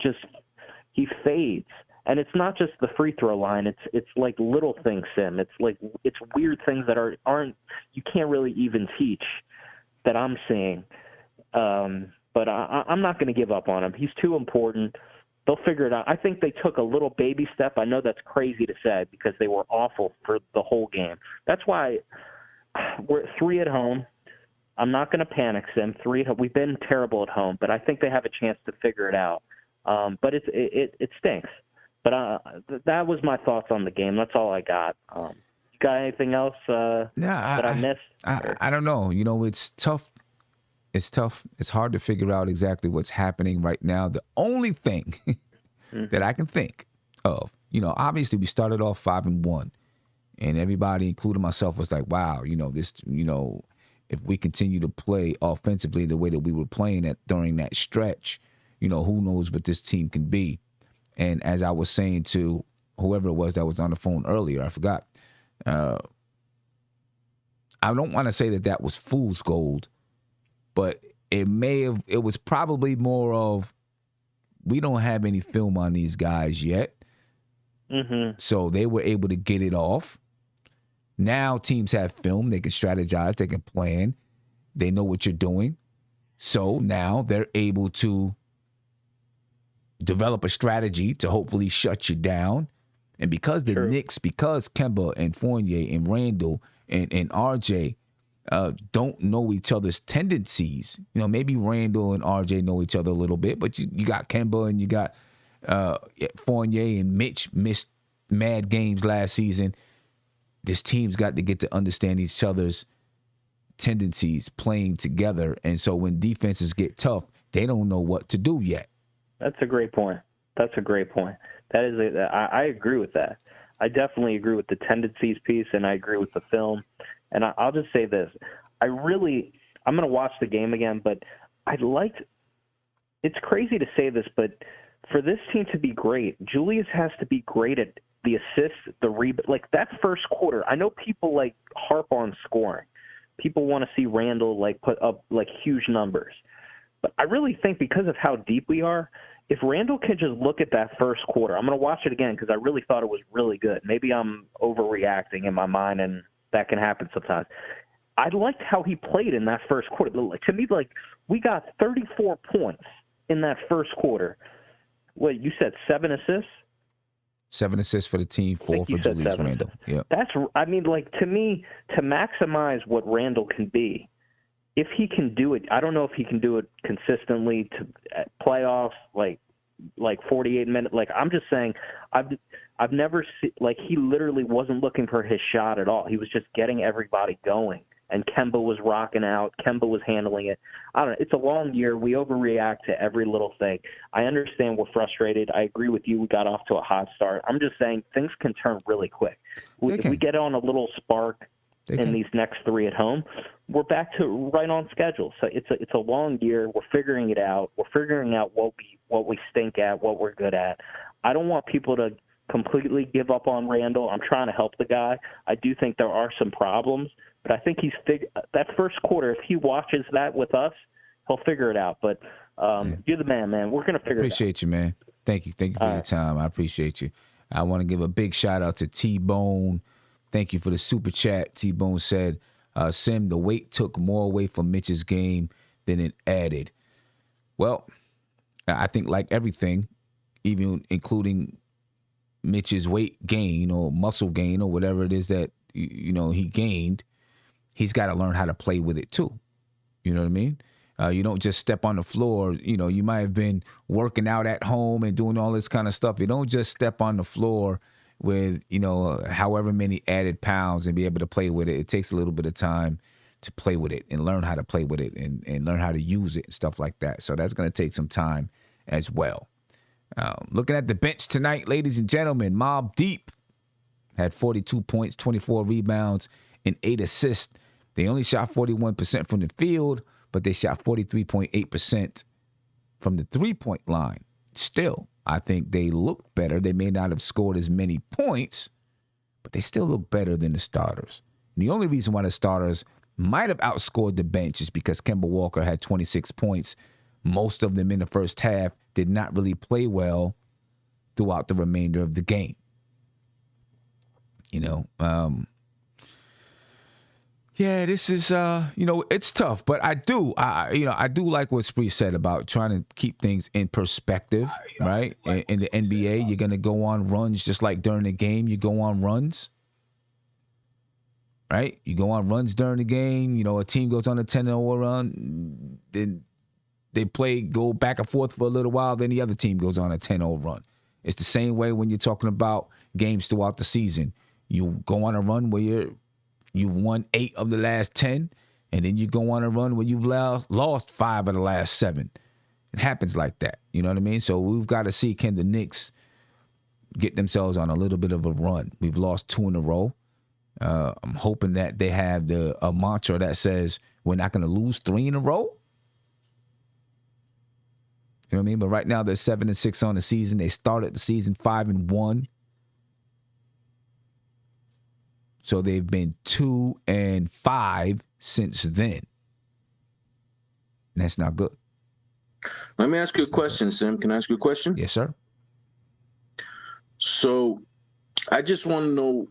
fades. And it's not just the free throw line. It's like little things, Sim. It's weird things that aren't you can't really even teach that I'm seeing. But I'm not going to give up on him. He's too important. They'll figure it out. I think they took a little baby step. I know that's crazy to say because they were awful for the whole game. That's why we're 3 at home. I'm not going to panic, Sim. 3 at home. We've been terrible at home, but I think they have a chance to figure it out. But it stinks. But that was my thoughts on the game. That's all I got. You got anything else that I missed? I don't know. It's tough It's tough. It's hard to figure out exactly what's happening right now. The only thing that I can think of, obviously we started off 5-1, and everybody, including myself, was like, wow, this, if we continue to play offensively the way that we were playing during that stretch, who knows what this team can be. And as I was saying to whoever it was that was on the phone earlier, I forgot. I don't want to say that was fool's gold, but it was probably more of, we don't have any film on these guys yet. Mm-hmm. So they were able to get it off. Now teams have film. They can strategize. They can plan. They know what you're doing. So now they're able to develop a strategy to hopefully shut you down. And because the Knicks, because Kemba and Fournier and Randle and RJ don't know each other's tendencies, maybe Randle and RJ know each other a little bit, but you got Kemba and you got Fournier and Mitch missed mad games last season. This team's got to get to understand each other's tendencies playing together. And so when defenses get tough, they don't know what to do yet. That's a great point. That is, I agree with that. I definitely agree with the tendencies piece, and I agree with the film. And I'll just say this. I'm going to watch the game again, but it's crazy to say this, but for this team to be great, Julius has to be great at the assists, the rebound. Like that first quarter, I know people harp on scoring. People want to see Randle put up huge numbers. But I really think because of how deep we are, if Randle can just look at that first quarter, I'm going to watch it again because I really thought it was really good. Maybe I'm overreacting in my mind, and that can happen sometimes. I liked how he played in that first quarter. To me, we got 34 points in that first quarter. What, you said 7 assists? 7 assists for the team, 4 for Julius Randle. Yeah. To me, to maximize what Randle can be, if he can do it, I don't know if he can do it consistently to playoffs, like 48 minutes. I'm just saying, I've never seen, he literally wasn't looking for his shot at all. He was just getting everybody going. And Kemba was rocking out. Kemba was handling it. I don't know. It's a long year. We overreact to every little thing. I understand we're frustrated. I agree with you. We got off to a hot start. I'm just saying things can turn really quick. If we get on a little spark in these next 3 at home, we're back to right on schedule. So it's a long year. We're figuring it out. We're figuring out what we stink at, what we're good at. I don't want people to completely give up on Randle. I'm trying to help the guy. I do think there are some problems, but I think that first quarter, if he watches that with us, he'll figure it out. But you're the man. We're going to figure it out. Appreciate you, man. Thank you for your time. I appreciate you. I want to give a big shout out to T-Bone. Thank you for the super chat. T-Bone said, Sim, the weight took more away from Mitch's game than it added. Well, I think like everything, even including Mitch's weight gain or muscle gain or whatever it is that, he gained, he's got to learn how to play with it too. You know what I mean? You don't just step on the floor. You might have been working out at home and doing all this kind of stuff. You don't just step on the floor with, however many added pounds and be able to play with it. It takes a little bit of time to play with it and learn how to play with it and learn how to use it and stuff like that. So that's going to take some time as well. Looking at the bench tonight, ladies and gentlemen, Mobb Deep had 42 points, 24 rebounds, and 8 assists. They only shot 41% from the field, but they shot 43.8% from the three-point line. Still, I think they look better. They may not have scored as many points, but they still look better than the starters. And the only reason why the starters might have outscored the bench is because Kemba Walker had 26 points. Most of them in the first half did not really play well throughout the remainder of the game. This is, it's tough, but I do like what Spree said about trying to keep things in perspective, right? In the NBA, you're going to go on runs just like during the game, you go on runs, right? You go on runs during the game, a team goes on a 10-0 run, then they go back and forth for a little while, then the other team goes on a 10-0 run. It's the same way when you're talking about games throughout the season. You go on a run where you've won 8 of the last 10, And then you go on a run where you've lost 5 of the last 7. It happens like that. You know what I mean? So we've got to see, can the Knicks get themselves on a little bit of a run? We've lost 2 in a row. I'm hoping that they have a mantra that says we're not going to lose 3 in a row. You know what I mean? But right now they're 7-6 on the season. They started the season 5-1. So they've been 2-5 since then. And that's not good. Let me ask you a question, Sim. Can I ask you a question? Yes, sir. So I just want to know,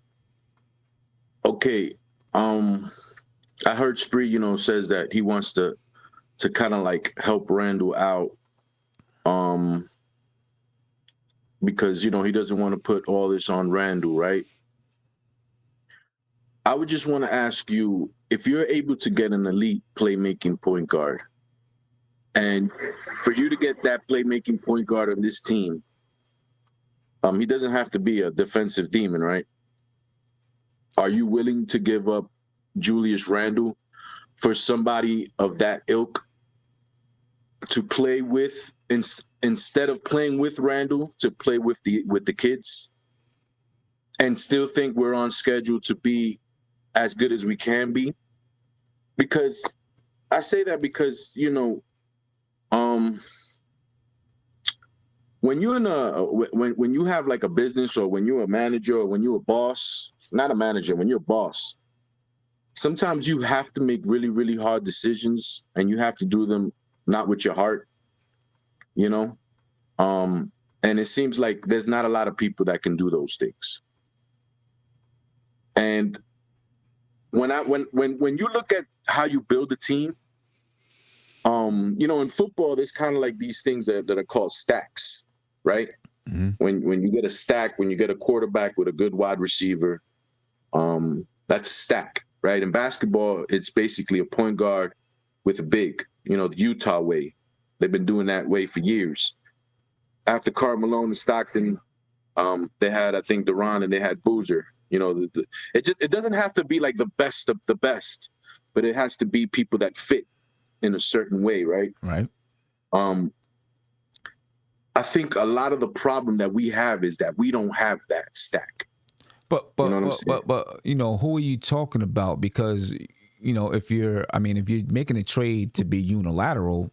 okay, I heard Spree, says that he wants to kind of like help Randle out, because, he doesn't want to put all this on Randle, right? I would just want to ask you, if you're able to get an elite playmaking point guard, and for you to get that playmaking point guard on this team, he doesn't have to be a defensive demon, right? Are you willing to give up Julius Randle for somebody of that ilk to play with, instead of playing with Randle, to play with the kids, and still think we're on schedule to be as good as we can be? Because I say that because, when you're when you have like a business, or when you're a manager, or when you're a boss, not a manager, when you're a boss, sometimes you have to make really, really hard decisions, and you have to do them not with your heart, and it seems like there's not a lot of people that can do those things. And when you look at how you build a team, in football, there's kind of like these things that are called stacks, right? Mm-hmm. When you get a stack, when you get a quarterback with a good wide receiver, that's a stack, right? In basketball, it's basically a point guard with a big, the Utah way. They've been doing that way for years. After Karl Malone and Stockton, they had, I think, Duran, and they had Boozer. It doesn't have to be like the best of the best, but it has to be people that fit in a certain way, right? Right. I think a lot of the problem that we have is that we don't have that stack. But who are you talking about? Because if you're making a trade to be unilateral,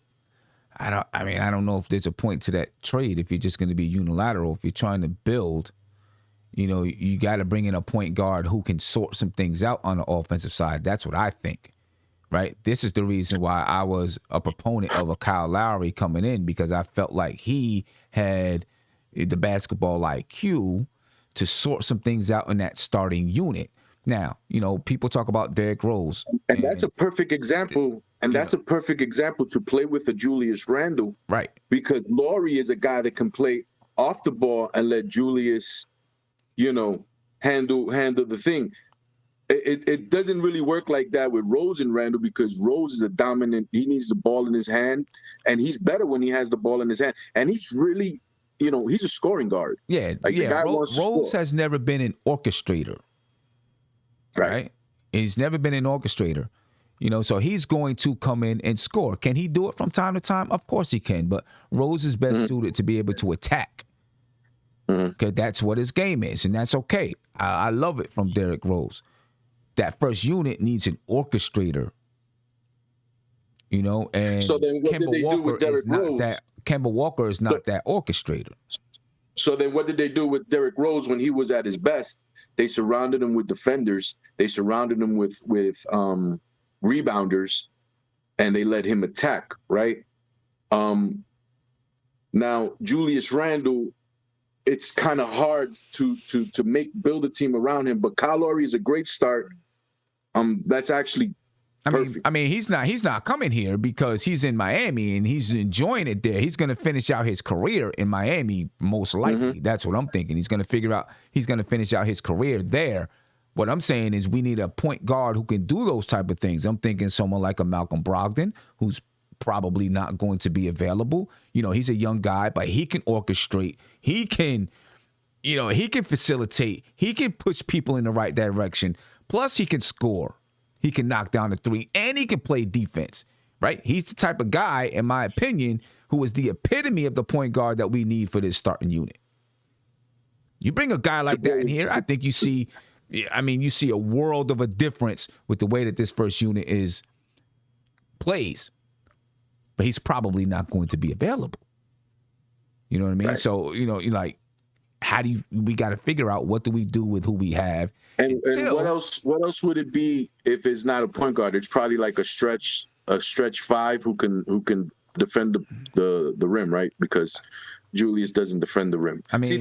I don't know if there's a point to that trade if you're just going to be unilateral. If you're trying to build, you got to bring in a point guard who can sort some things out on the offensive side. That's what I think. Right. This is the reason why I was a proponent of a Kyle Lowry coming in, because I felt like he had the basketball IQ to sort some things out in that starting unit. Now, people talk about Derrick Rose. And that's a perfect example. And that's a perfect example to play with a Julius Randle. Right. Because Lowry is a guy that can play off the ball and let Julius, handle the thing. It doesn't really work like that with Rose and Randle, because Rose is a dominant. He needs the ball in his hand, and he's better when he has the ball in his hand. And he's really, he's a scoring guard. Yeah, like the guy wants to Rose score. has never been an orchestrator. Right. He's never been an orchestrator. So he's going to come in and score. Can he do it from time to time? Of course he can. But Rose is best suited to be able to attack. Because that's what his game is, and that's okay. I love it from Derrick Rose. That first unit needs an orchestrator, and so then what Kemba did they do with Derrick Rose? Kemba Walker is not that orchestrator. So then what did they do with Derrick Rose when he was at his best? They surrounded him with defenders. They surrounded him with rebounders, and they let him attack, right? Now, Julius Randle, it's kind of hard to build a team around him, but Kyle Lowry is a great start. That's actually perfect. I mean, he's not coming here because he's in Miami and he's enjoying it there. He's going to finish out his career in Miami, most likely. That's what I'm thinking. He's going to finish out his career there. What I'm saying is we need a point guard who can do those type of things. I'm thinking someone like a Malcolm Brogdon, who's probably not going to be available. He's a young guy, but he can orchestrate. He can, he can facilitate. He can push people in the right direction. Plus, he can score. He can knock down the three, and he can play defense, right? He's the type of guy, in my opinion, who is the epitome of the point guard that we need for this starting unit. You bring a guy like that in here, I think you see a world of a difference with the way that this first unit plays. But he's probably not going to be available. You know what I mean? Right. So, we got to figure out what do we do with who we have. And what else would it be if it's not a point guard? It's probably like a stretch five who can defend the rim, right? Because Julius doesn't defend the rim. I think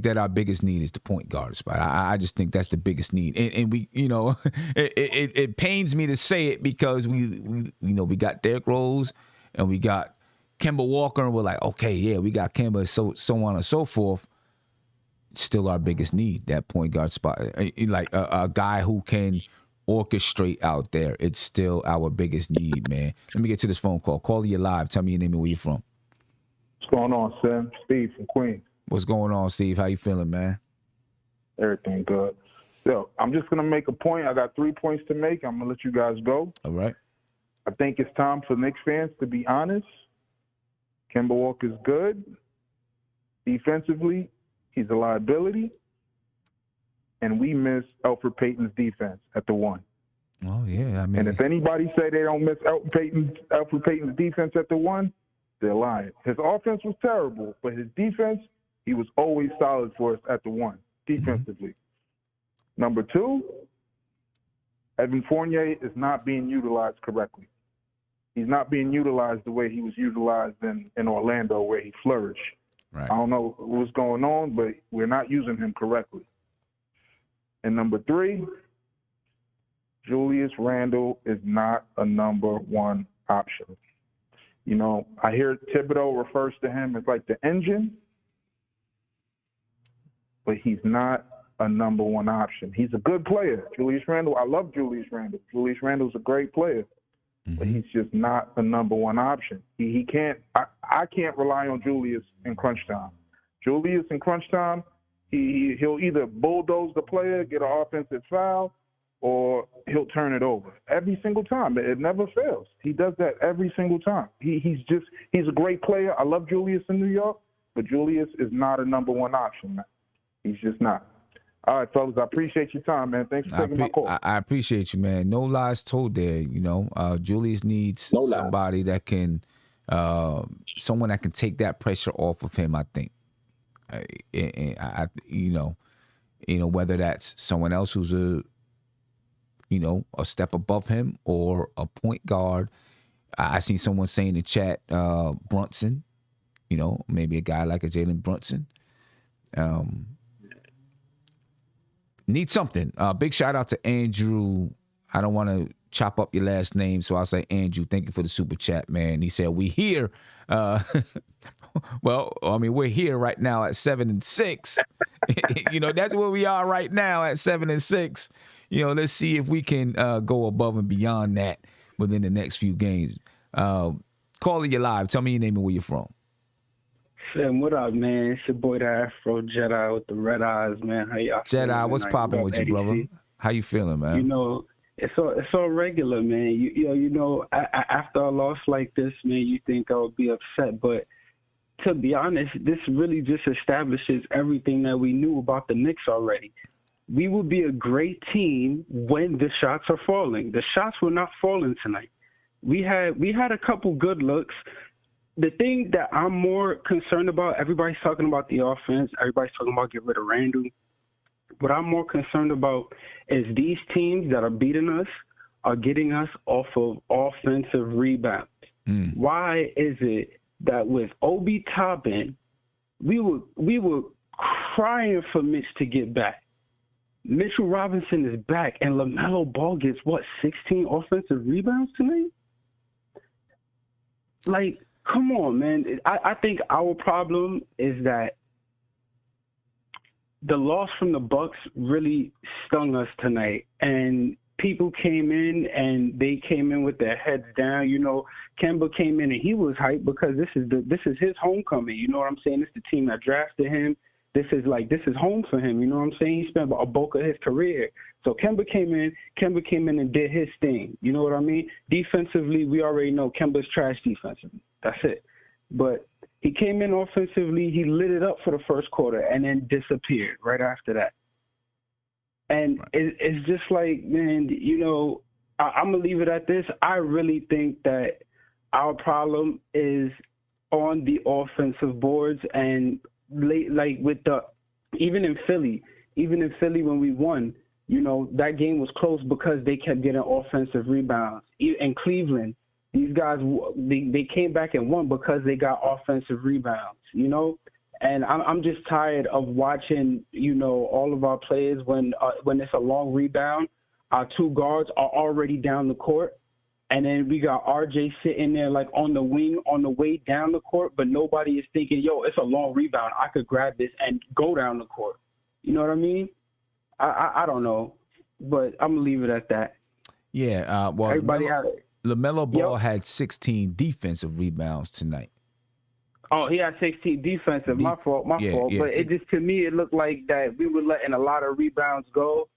that our biggest need is the point guard spot. I just think that's the biggest need, and we, it pains me to say it because we got Derrick Rose and we got Kemba Walker, and we're like, okay, yeah, we got Kemba, so on and so forth. Still our biggest need, that point guard spot. Like a guy who can orchestrate out there. It's still our biggest need, man. Let me get to this phone call. Call you live. Tell me your name and where you're from. What's going on, Sam? Steve from Queens. What's going on, Steve? How you feeling, man? Everything good. So I'm just going to make a point. I got 3 points to make. I'm going to let you guys go. All right. I think it's time for Knicks fans to be honest. Kemba Walker's good. Defensively, he's a liability. And we miss Elfrid Payton's defense at the 1. Oh, yeah. And if anybody say they don't miss Elfrid Payton's defense at the 1, they're lying. His offense was terrible, but his defense, he was always solid for us at the 1, defensively. Mm-hmm. Number 2, Evan Fournier is not being utilized correctly. He's not being utilized the way he was utilized in Orlando, where he flourished. Right. I don't know what's going on, but we're not using him correctly. And number 3, Julius Randle is not a number 1 option. I hear Thibodeau refers to him as like the engine, but he's not a number 1 option. He's a good player. Julius Randle, I love Julius Randle. Julius Randle's a great player, but he's just not a number 1 option. He can't. I can't rely on Julius in crunch time. Julius in crunch time, he'll either bulldoze the player, get an offensive foul, or he'll turn it over every single time. It never fails. He does that every single time. He's a great player. I love Julius in New York, but Julius is not a number 1 option, man. He's just not. All right, fellas, I appreciate your time, man. Thanks for taking my call. I appreciate you, man. No lies told there. Julius needs somebody that can, someone that can take that pressure off of him. I think, whether that's someone else who's a step above him or a point guard. I seen someone saying in the chat, Brunson. Maybe a guy like a Jalen Brunson. Need something. Big shout out to Andrew. I don't want to chop up your last name, so I'll say Andrew. Thank you for the super chat, man. He said we here. We're here right now at 7-6. That's where we are right now at 7-6. Let's see if we can go above and beyond that within the next few games. Calling you live. Tell me your name and where you're from. Sam, what up, man? It's your boy, the Afro Jedi with the red eyes, man. How y'all feeling? Jedi, what's popping with you, brother? How you feeling, man? It's all regular, man. After a loss like this, man, you think I would be upset, but to be honest, this really just establishes everything that we knew about the Knicks already. We will be a great team when the shots are falling. The shots were not falling tonight. We had a couple good looks. The thing that I'm more concerned about, everybody's talking about the offense. Everybody's talking about get rid of Randle. What I'm more concerned about is these teams that are beating us are getting us off of offensive rebounds. Why is it that with Obi Toppin, we were crying for Mitch to get back? Mitchell Robinson is back, and LaMelo Ball gets, 16 offensive rebounds tonight? Like, come on, man. I think our problem is that the loss from the Bucks really stung us tonight, and people came in and they came in with their heads down. Kemba came in and he was hyped because this is his homecoming. You know what I'm saying? It's the team that drafted him. this is home for him. You know what I'm saying? He spent a bulk of his career. So Kemba came in and did his thing. You know what I mean? Defensively, we already know Kemba's trash defensively. That's it. But he came in offensively, he lit it up for the first quarter and then disappeared right after that. And it's just like, man, you know, I'm going to leave it at this. I really think that our problem is on the offensive boards, and like with even in Philly when we won, you know, that game was close because they kept getting offensive rebounds. In Cleveland, these guys, they came back and won because they got offensive rebounds, you know? And I'm just tired of watching, you know, all of our players when it's a long rebound, our two guards are already down the court. And then we got RJ sitting there like on the wing on the way down the court, but nobody is thinking, yo, it's a long rebound. I could grab this and go down the court. You know what I mean? I don't know, but I'm going to leave it at that. Yeah, well, everybody LaMelo Ball had 16 defensive rebounds tonight. Oh, he had 16 defensive. My fault. Yeah. But it just, to me, it looked like that we were letting a lot of rebounds go.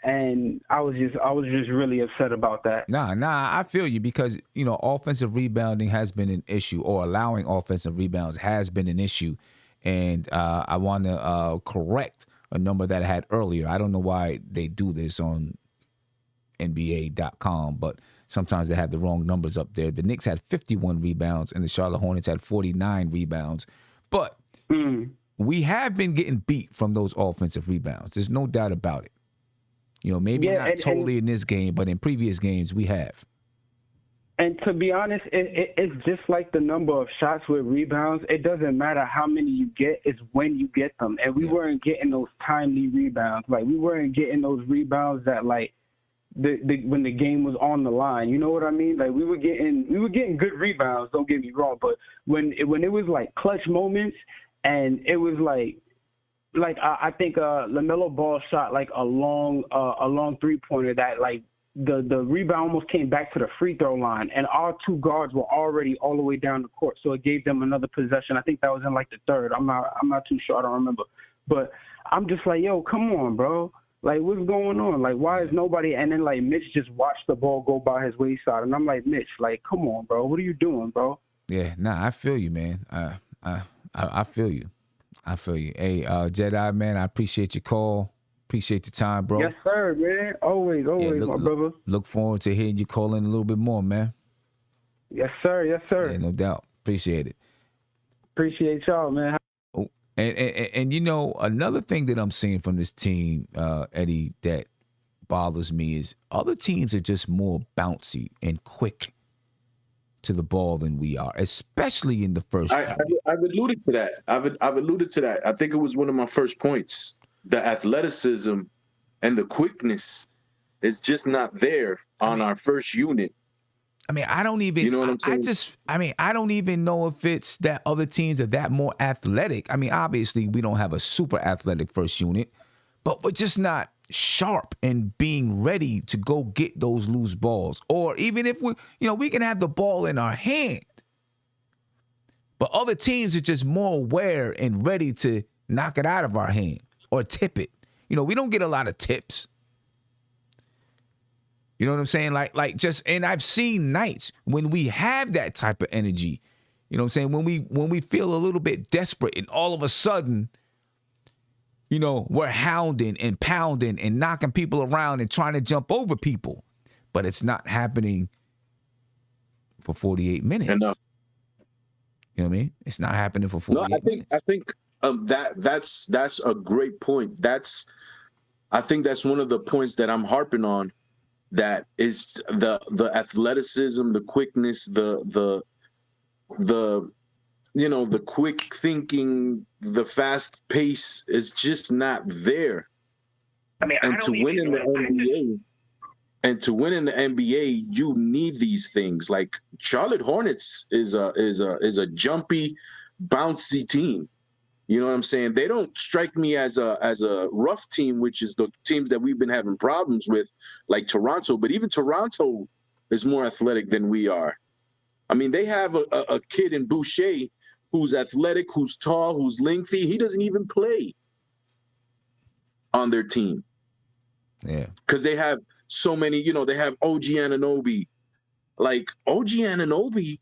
And I was just really upset about that. Nah, I feel you because, you know, offensive rebounding has been an issue, or allowing offensive rebounds has been an issue. And I want to correct a number that I had earlier. I don't know why they do this on NBA.com, but sometimes they have the wrong numbers up there. The Knicks had 51 rebounds and the Charlotte Hornets had 49 rebounds. But we have been getting beat from those offensive rebounds. There's no doubt about it. You know, maybe not totally in this game, but in previous games we have. And to be honest, it's just like the number of shots with rebounds. It doesn't matter how many you get, it's when you get them. And we weren't getting those timely rebounds. Like, we weren't getting those rebounds that, like, when the game was on the line. You know what I mean? Like, we were getting good rebounds, don't get me wrong. But when it was, like, clutch moments, and it was, like I think LaMelo Ball shot like a long three-pointer that like the rebound almost came back to the free throw line, and our two guards were already all the way down the court, so it gave them another possession. I think that was in like the third. I'm not too sure. I don't remember. But I'm just like, yo, come on, bro. Like, what's going on? Like, why is nobody? And then like Mitch just watched the ball go by his wayside, and I'm like, Mitch, like, come on, bro. What are you doing, bro? Yeah, nah, I feel you, man. I feel you. I feel you. Hey, Jedi, man, I appreciate your call. Appreciate your time, bro. Yes, sir, man. Always, my brother. Look forward to hearing you call in a little bit more, man. Yes, sir. Yeah, no doubt. Appreciate it. Appreciate y'all, man. Oh, and you know, another thing that I'm seeing from this team, Eddie, that bothers me is other teams are just more bouncy and quick to the ball than we are, especially in the first. I've alluded to that. I've alluded to that. I think it was one of my first points. The athleticism and the quickness is just not there on our first unit. I mean, I don't even. You know what I'm saying? I don't even know if it's that other teams are that more athletic. I mean, obviously we don't have a super athletic first unit, but we're just not sharp and being ready to go get those loose balls. Or even if we can have the ball in our hand, but other teams are just more aware and ready to knock it out of our hand or tip it. You know, we don't get a lot of tips. You know what I'm saying? And I've seen nights when we have that type of energy. You know what I'm saying? When we feel a little bit desperate and all of a sudden, you know, we're hounding and pounding and knocking people around and trying to jump over people. But it's not happening for 48 minutes. You know what I mean? It's not happening for 48 minutes. I think that's a great point. I think that's one of the points that I'm harping on. That is the athleticism, the quickness, the the quick thinking, the fast pace is just not there. I mean, to win in the NBA, you need these things. Like Charlotte Hornets is a jumpy, bouncy team. You know what I'm saying? They don't strike me as a rough team, which is the teams that we've been having problems with, like Toronto. But even Toronto is more athletic than we are. I mean, they have a kid in Boucher who's athletic, who's tall, who's lengthy. He doesn't even play. on their team. Yeah. Because they have so many, they have OG Anunoby. Like, OG Anunoby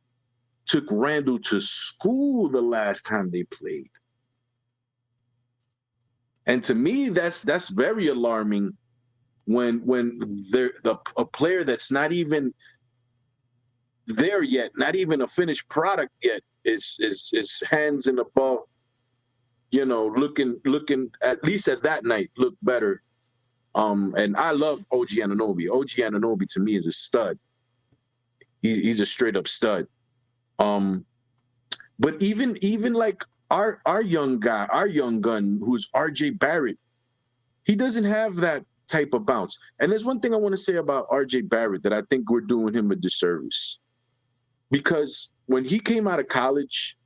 took Randle to school the last time they played. And to me, that's very alarming when a player that's not even there yet, not even a finished product yet, is hands in above, looking at least at that night look better. And I love OG Anunoby. OG Anunoby to me is a stud. He's a straight up stud. But even like our young guy, our young gun, who's RJ Barrett, he doesn't have that type of bounce. And there's one thing I want to say about RJ Barrett that I think we're doing him a disservice. Because when he came out of college,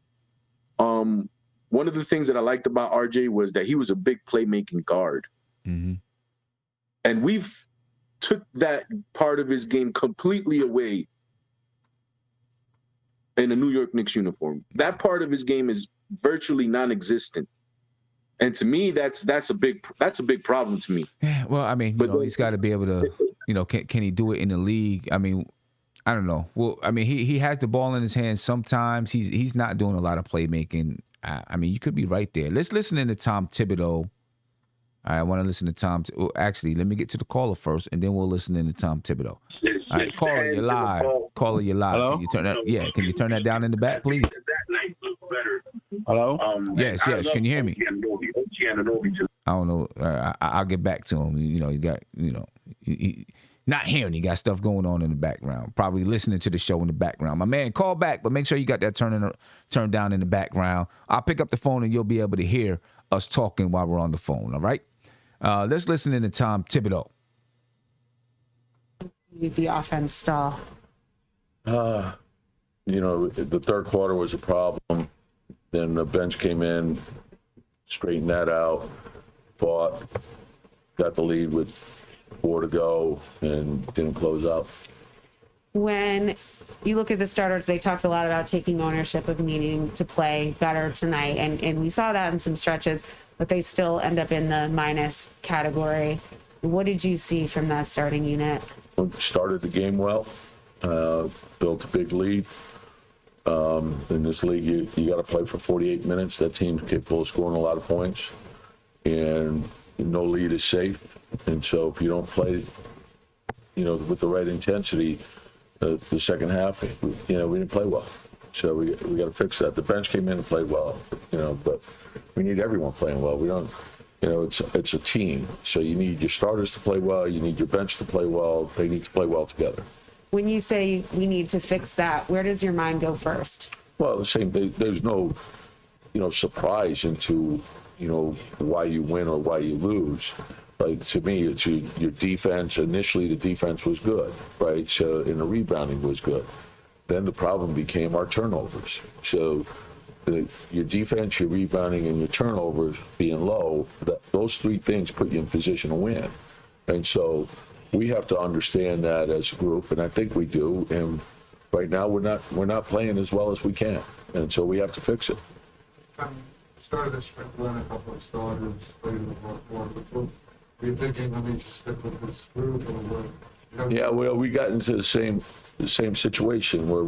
one of the things that I liked about RJ was that he was a big playmaking guard. Mm-hmm. And we've took that part of his game completely away in a New York Knicks uniform. That part of his game is virtually non-existent. And to me, that's a big problem to me. Yeah, well, I mean, he's got to be able to, can he do it in the league? I mean, I don't know. Well, I mean, he has the ball in his hands sometimes. He's not doing a lot of playmaking. I mean, you could be right there. Let's listen in to Tom Thibodeau. I want to listen to Tom. Actually, let me get to the caller first, and then we'll listen in to Tom Thibodeau. All right, caller, you're live. Caller, you're live. Hello? Can you turn that? Yeah, can you turn that down in the back, please? Hello? Yes. Can you hear me? I don't know. I'll get back to him. You got, he not hearing. He got stuff going on in the background. Probably listening to the show in the background. My man, call back, but make sure you got that turned down in the background. I'll pick up the phone and you'll be able to hear us talking while we're on the phone. All right. Let's listen in to Tom Thibodeau. The offense stall. The third quarter was a problem. Then the bench came in, straightened that out, fought, got the lead with 4 to go, and didn't close out. When you look at the starters, they talked a lot about taking ownership of needing to play better tonight, and we saw that in some stretches, but they still end up in the minus category. What did you see from that starting unit? Started the game well, built a big lead. In this league, you got to play for 48 minutes. That team's capable of scoring a lot of points, and no lead is safe. And so if you don't play, with the right intensity, the second half, we didn't play well. So we got to fix that. The bench came in and played well, but we need everyone playing well. We don't, it's a team. So you need your starters to play well. You need your bench to play well. They need to play well together. When you say we need to fix that, where does your mind go first? Well, the same. There's no, surprise into, why you win or why you lose. Like, to me, it's your defense. Initially, the defense was good, right? So, and the rebounding was good. Then the problem became our turnovers. So, your defense, your rebounding, and your turnovers being low, those 3 things put you in position to win. And so, we have to understand that as a group, and I think we do. And right now, we're not playing as well as we can, and so we have to fix it. Started this sprinkling a couple of starters, played a lot more, but are you thinking I need to stick with this group or what? Yeah, well, we got into the same situation where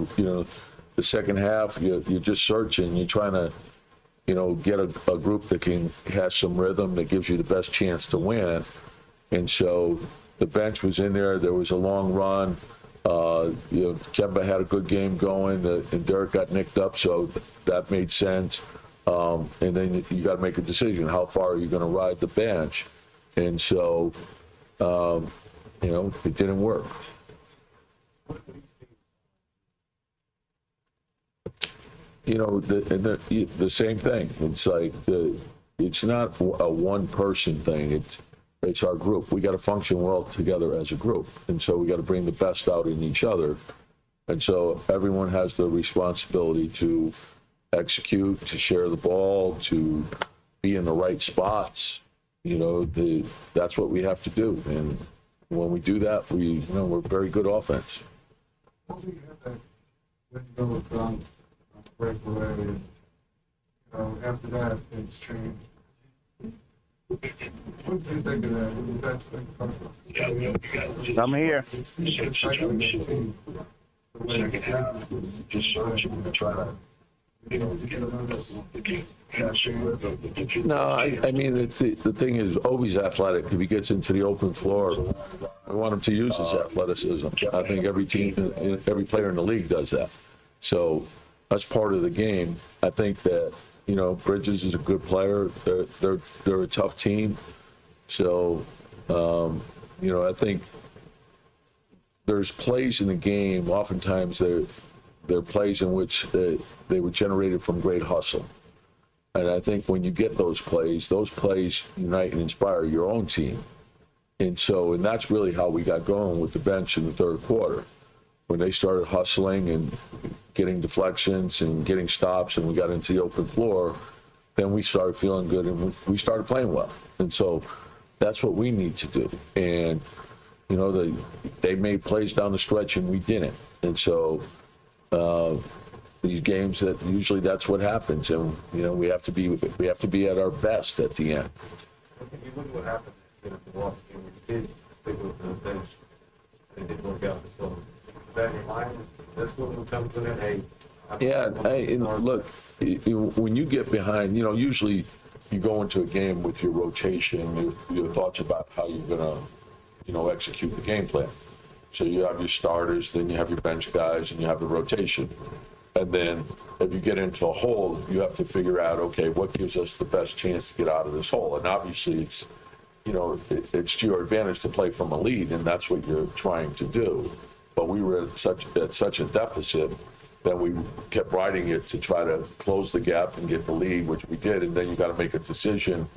the second half you're just searching, you're trying to get a group that has some rhythm that gives you the best chance to win, and so the bench was in there. There was a long run. Kemba had a good game going, and Derek got nicked up, so that made sense. And then you got to make a decision: how far are you going to ride the bench? And so, it didn't work. The same thing. It's like it's not a one-person thing. It's our group. We got to function well together as a group, and so we got to bring the best out in each other. And so everyone has the responsibility to execute, to share the ball, to be in the right spots. That's what we have to do. And when we do that, we're very good offense. Once you have that window done, break away, and after that, things change. What do you think of that? What does that think? I'm here. No, I mean, the thing is always athletic. If he gets into the open floor, I want him to use his athleticism. I think every team, every player in the league does that. So that's part of the game. I think that, Bridges is a good player. They're a tough team. So, I think there's plays in the game. Oftentimes they're plays in which they were generated from great hustle. And I think when you get those plays unite and inspire your own team. And that's really how we got going with the bench in the third quarter. When they started hustling and getting deflections and getting stops and we got into the open floor, then we started feeling good and we started playing well. And so that's what we need to do. And, they made plays down the stretch and we didn't. And so these games that usually that's what happens. And, we have to be at our best at the end. If you look at what happened in the Milwaukee game, we did take a look at the bench and it didn't work out. So that in mind, this one comes in at 8. Yeah, hey, look, when you get behind, usually you go into a game with your rotation, your thoughts about how you're going to, execute the game plan. So you have your starters, then you have your bench guys, and you have the rotation. And then if you get into a hole, you have to figure out, okay, what gives us the best chance to get out of this hole? And obviously it's, it's to your advantage to play from a lead, and that's what you're trying to do. But we were at such a deficit that we kept riding it to try to close the gap and get the lead, which we did. And then you got to make a decision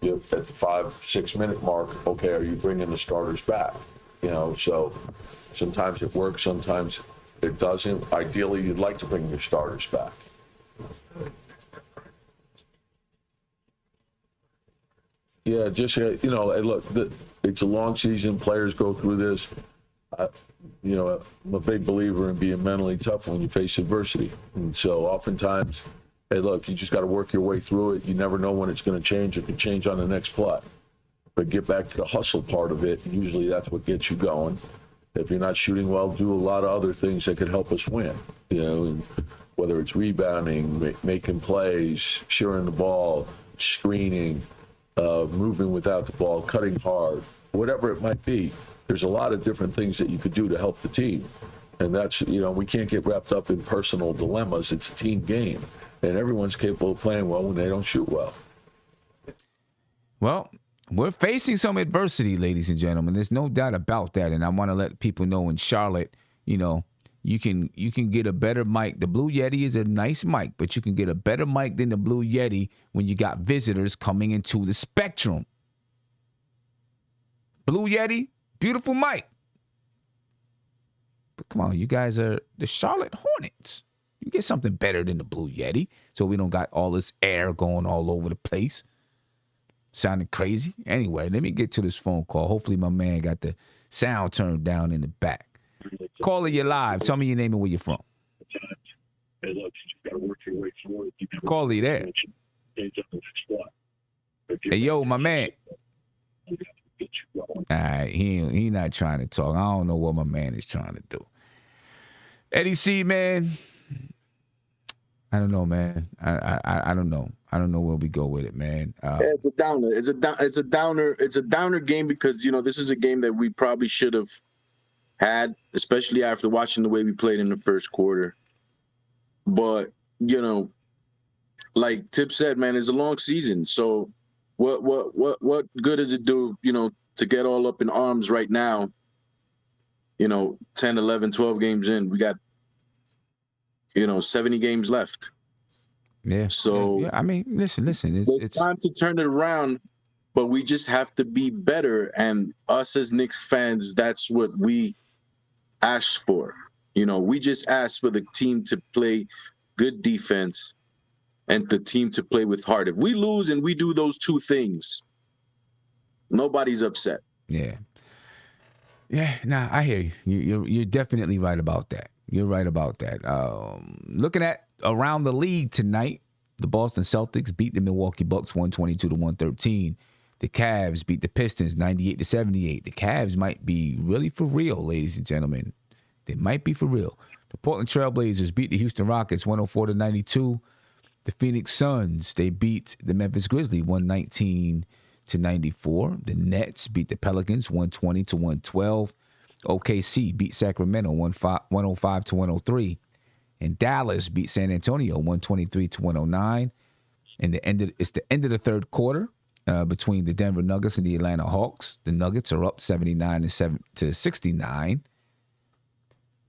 at the 5-6 minute mark. Okay, are you bringing the starters back? So sometimes it works, sometimes it doesn't. Ideally, you'd like to bring your starters back. Yeah, just hey, look, it's a long season. Players go through this. I'm a big believer in being mentally tough when you face adversity. And so oftentimes, hey, look, you just got to work your way through it. You never know when it's going to change. It can change on the next play. But get back to the hustle part of it. Usually that's what gets you going. If you're not shooting well, do a lot of other things that could help us win. And whether it's rebounding, making plays, sharing the ball, screening, moving without the ball, cutting hard, whatever it might be. There's a lot of different things that you could do to help the team. And that's, we can't get wrapped up in personal dilemmas. It's a team game. And everyone's capable of playing well when they don't shoot well. Well, we're facing some adversity, ladies and gentlemen. There's no doubt about that. And I want to let people know in Charlotte, you can get a better mic. The Blue Yeti is a nice mic, but you can get a better mic than the Blue Yeti when you got visitors coming into the Spectrum. Blue Yeti, beautiful mic. But come on, you guys are the Charlotte Hornets. You get something better than the Blue Yeti so we don't got all this air going all over the place. Sounding crazy. Anyway, let me get to this phone call. Hopefully my man got the sound turned down in the back. Caller, you're live. Tell me your name and where you're from. Caller, you there? Hey, yo, my man. All right, he not trying to talk. I don't know what my man is trying to do. Eddie C, man. I don't know, man. I don't know. I don't know where we go with it, man. It's a downer. It's a downer game because this is a game that we probably should have had, especially after watching the way we played in the first quarter. But like Tip said, man, it's a long season. So what good does it do, to get all up in arms right now? 10, 11, 12 games in, we got 70 games left. Yeah. So yeah. I mean, listen. It's time to turn it around, but we just have to be better. And us as Knicks fans, that's what we ask for. We just ask for the team to play good defense and the team to play with heart. If we lose and we do those two things, nobody's upset. Yeah. Yeah. Nah, I hear you. You're definitely right about that. You're right about that. Looking at around the league tonight, the Boston Celtics beat the Milwaukee Bucks 122-113. The Cavs beat the Pistons 98-78. The Cavs might be really for real, ladies and gentlemen. They might be for real. The Portland Trailblazers beat the Houston Rockets 104-92. The Phoenix Suns, they beat the Memphis Grizzlies 119-94. The Nets beat the Pelicans 120-112. OKC beat Sacramento 105-103. And Dallas beat San Antonio 123-109. And it's the end of the third quarter between the Denver Nuggets and the Atlanta Hawks. The Nuggets are up 79-69.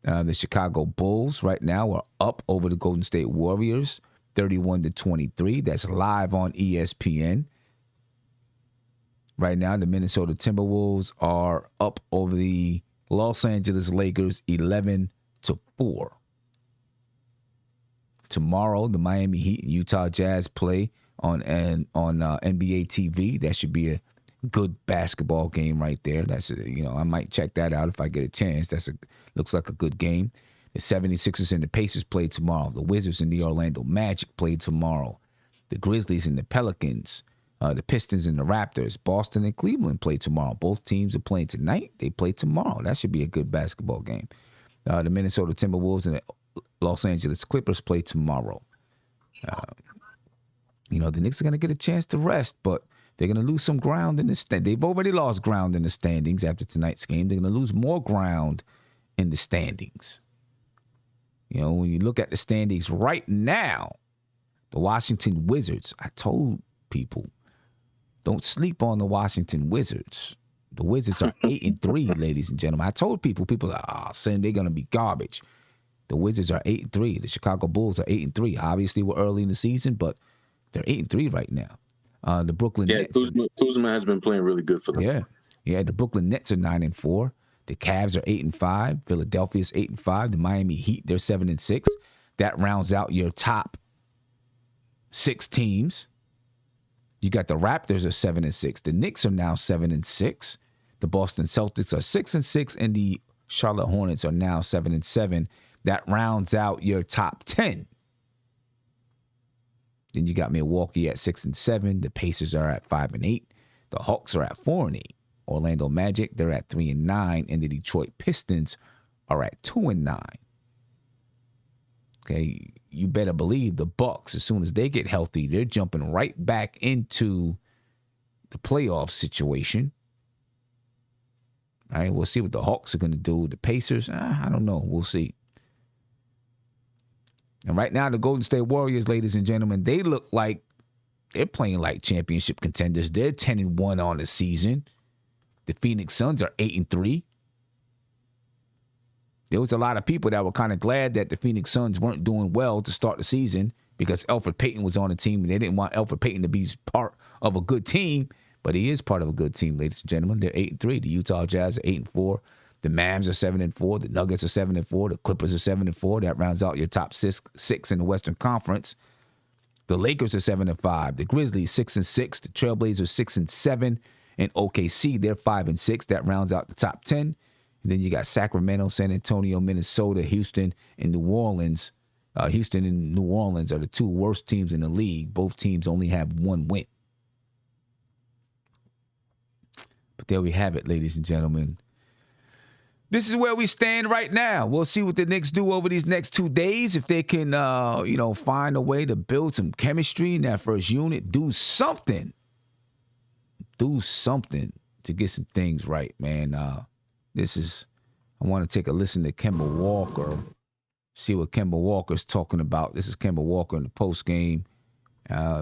The Chicago Bulls right now are up over the Golden State Warriors 31-23. That's live on ESPN. Right now, the Minnesota Timberwolves are up over the Los Angeles Lakers 11-4. Tomorrow, the Miami Heat and Utah Jazz play on NBA TV. That should be a good basketball game right there. I might check that out if I get a chance. Looks like a good game. The 76ers and the Pacers play tomorrow. The Wizards and the Orlando Magic play tomorrow. The Grizzlies and the Pelicans. The Pistons and the Raptors. Boston and Cleveland play tomorrow. Both teams are playing tonight. They play tomorrow. That should be a good basketball game. The Minnesota Timberwolves and the Los Angeles Clippers play tomorrow. The Knicks are going to get a chance to rest, but they're going to lose some ground in the stand. They've already lost ground in the standings after tonight's game. They're going to lose more ground in the standings. When you look at the standings right now, the Washington Wizards, I told people, don't sleep on the Washington Wizards. The Wizards are 8-3, ladies and gentlemen. I told people are saying they're going to be garbage. The Wizards are 8-3. The Chicago Bulls are 8-3. Obviously, we're early in the season, but they're 8-3 right now. The Brooklyn Nets. Kuzma has been playing really good for them. Yeah. The Brooklyn Nets are 9-4. The Cavs are 8-5. Philadelphia's 8-5. The Miami Heat, they're 7-6. That rounds out your top 6 teams. You got the Raptors are 7-6. The Knicks are now 7-6. The Boston Celtics are 6-6, and the Charlotte Hornets are now 7-7. That rounds out your top 10. Then you got Milwaukee at 6-7. The Pacers are at 5-8. The Hawks are at 4-8. Orlando Magic, they're at 3-9, and the Detroit Pistons are at 2-9. Okay, you better believe the Bucks, as soon as they get healthy, they're jumping right back into the playoff situation. All right, we'll see what the Hawks are going to do. The Pacers, I don't know. We'll see. And right now, the Golden State Warriors, ladies and gentlemen, they look like they're playing like championship contenders. They're 10-1 on the season. The Phoenix Suns are 8-3. There was a lot of people that were kind of glad that the Phoenix Suns weren't doing well to start the season because Elfrid Payton was on the team, and they didn't want Elfrid Payton to be part of a good team, but he is part of a good team, ladies and gentlemen. They're 8-3. The Utah Jazz are 8-4. The Mavs are 7-4. The Nuggets are 7-4. The Clippers are 7-4. That rounds out your top six in the Western Conference. The Lakers are 7-5. The Grizzlies 6-6. The Trailblazers 6-7. And OKC, they're 5-6. That rounds out the top 10. And then you got Sacramento, San Antonio, Minnesota, Houston, and New Orleans. Houston and New Orleans are the 2 worst teams in the league. Both teams only have 1 win. But there we have it, ladies and gentlemen. This is where we stand right now. We'll see what the Knicks do over these next 2 days. If they can, find a way to build some chemistry in that first unit, do something. Do something to get some things right, man. I want to take a listen to Kemba Walker, see what Kemba Walker's talking about. This is Kemba Walker in the postgame.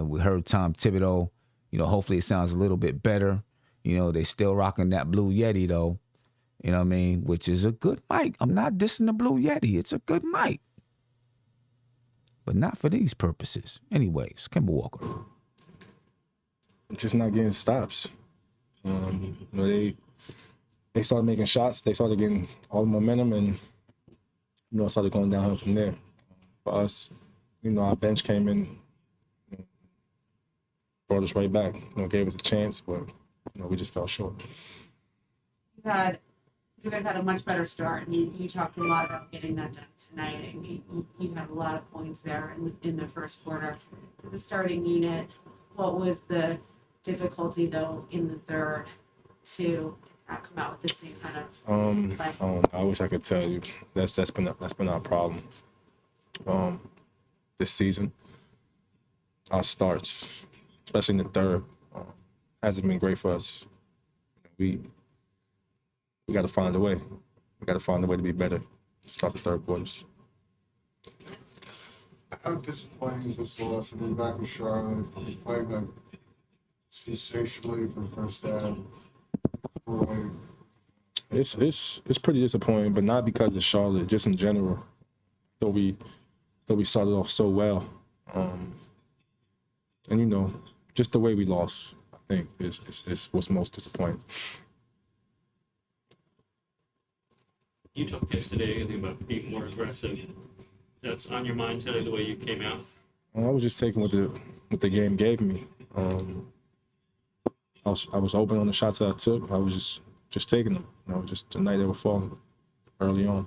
We heard Tom Thibodeau. Hopefully it sounds a little bit better. They still rocking that Blue Yeti, though. You know what I mean? Which is a good mic. I'm not dissing the Blue Yeti. It's a good mic. But not for these purposes. Anyways, Kemba Walker. Just not getting stops. They started making shots. They started getting all the momentum, and it started going downhill from there. For us, our bench came in, brought us right back. Gave us a chance, but we just fell short. You guys had a much better start, and you talked a lot about getting that done tonight. And you had a lot of points there in the first quarter. The starting unit, what was the difficulty though in the third to come out with the same kind of I wish I could tell you. That's been our problem. This season, our starts, especially in the third, hasn't been great for us. We got to find a way. We got to find a way to be better. Start the third quarters. How disappointing is this loss? I mean, back with Charlotte, we played them sensationally for the first half. It's pretty disappointing, but not because of Charlotte, just in general. Though we started off so well, and you know, just the way we lost, I think is what's most disappointing. You talked yesterday about being more aggressive. That's on your mind today, the way you came out? I was just taking what the game gave me. I was open on the shots that I took. I was just taking them. You know, just the night they were falling early on.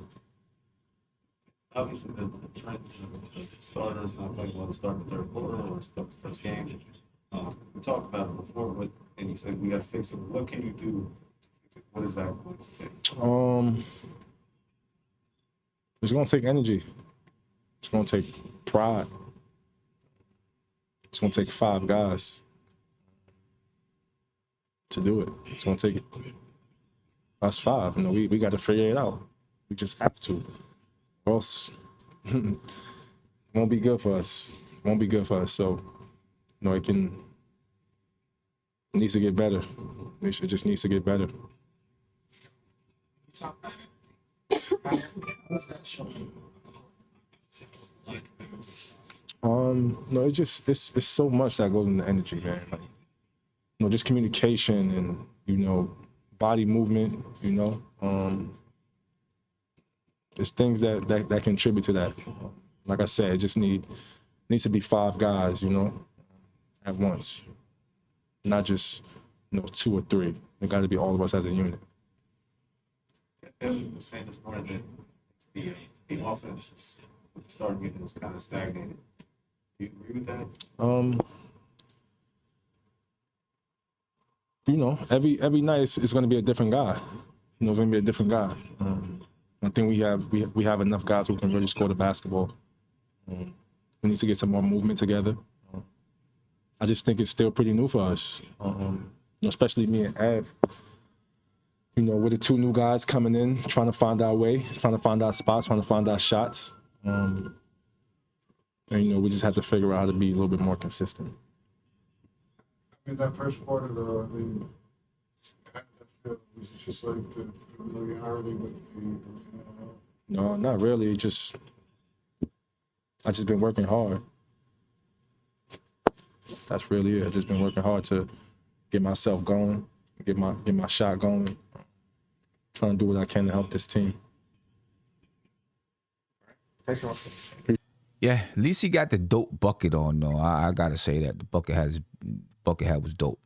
Obviously, the trend of the starters not playing well to start the third quarter or start the first game. We talked about it before, and you said we got to fix it. What can you do to fix it? What is that going to take? It's going to take energy. It's going to take pride. It's going to take 5 guys to do it. It's going to take us 5. You know, we got to figure it out. We just have to. Or else it won't be good for us. It won't be good for us. So, you know, it needs to get better. It just needs to get better. What's that showing? No, it's so much that goes into energy, man. Like, you know, just communication and, you know, body movement, you know. There's things that contribute to that. Like I said, it just needs to be 5 guys, you know, at once. Not just, you know, 2 or 3. It got to be all of us as a unit. Evan was saying this morning that the offense is starting getting kind of stagnated. Do you agree with that? You know, every night it's going to be a different guy. You know, it's going to be a different guy. I think we have enough guys who can really score the basketball. We need to get some more movement together. I just think it's still pretty new for us, you know, especially me and Ev. You know, with the 2 new guys coming in, trying to find our way, trying to find our spots, trying to find our shots. And, you know, we just have to figure out how to be a little bit more consistent. I mean, that first quarter, though, I mean, was it just like the familiarity with the... No, not really. I just been working hard. That's really it. I just been working hard to get myself going, get my shot going, trying to do what I can to help this team. Yeah, at least he got the dope bucket on, though. I gotta say that the bucket hat was dope.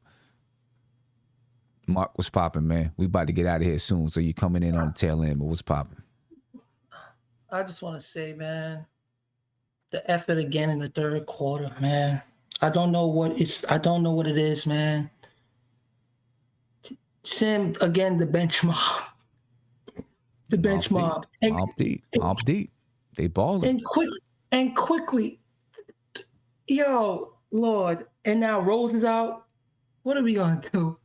Mark, what's popping, man? We about to get out of here soon, so you coming in on the tail end, but what's popping? I just want to say, man, the effort again in the third quarter, man. I don't know what it is, man. Sim, again, the bench mob. The bench mob. Mob deep. They balling. And quickly. Yo, Lord. And now Rosen's out. What are we going to do?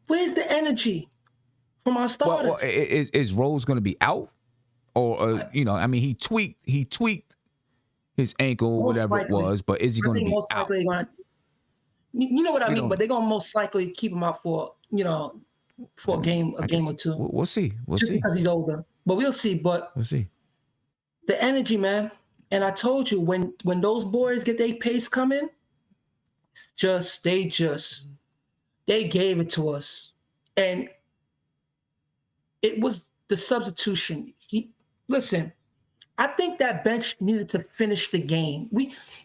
Where's the energy from our starters? Well, is Rose going to be out? Or, you know, I mean, he tweaked his ankle, most whatever likely, it was, but is he going to be most out? likely you know what I mean? But they're going to most likely keep him out for, you know, for a game or 2. We'll see. Just because he's older. But we'll see. But we'll see. The energy, man. And I told you, when those boys get their pace coming, they gave it to us. And it was the substitution. Listen, I think that bench needed to finish the game.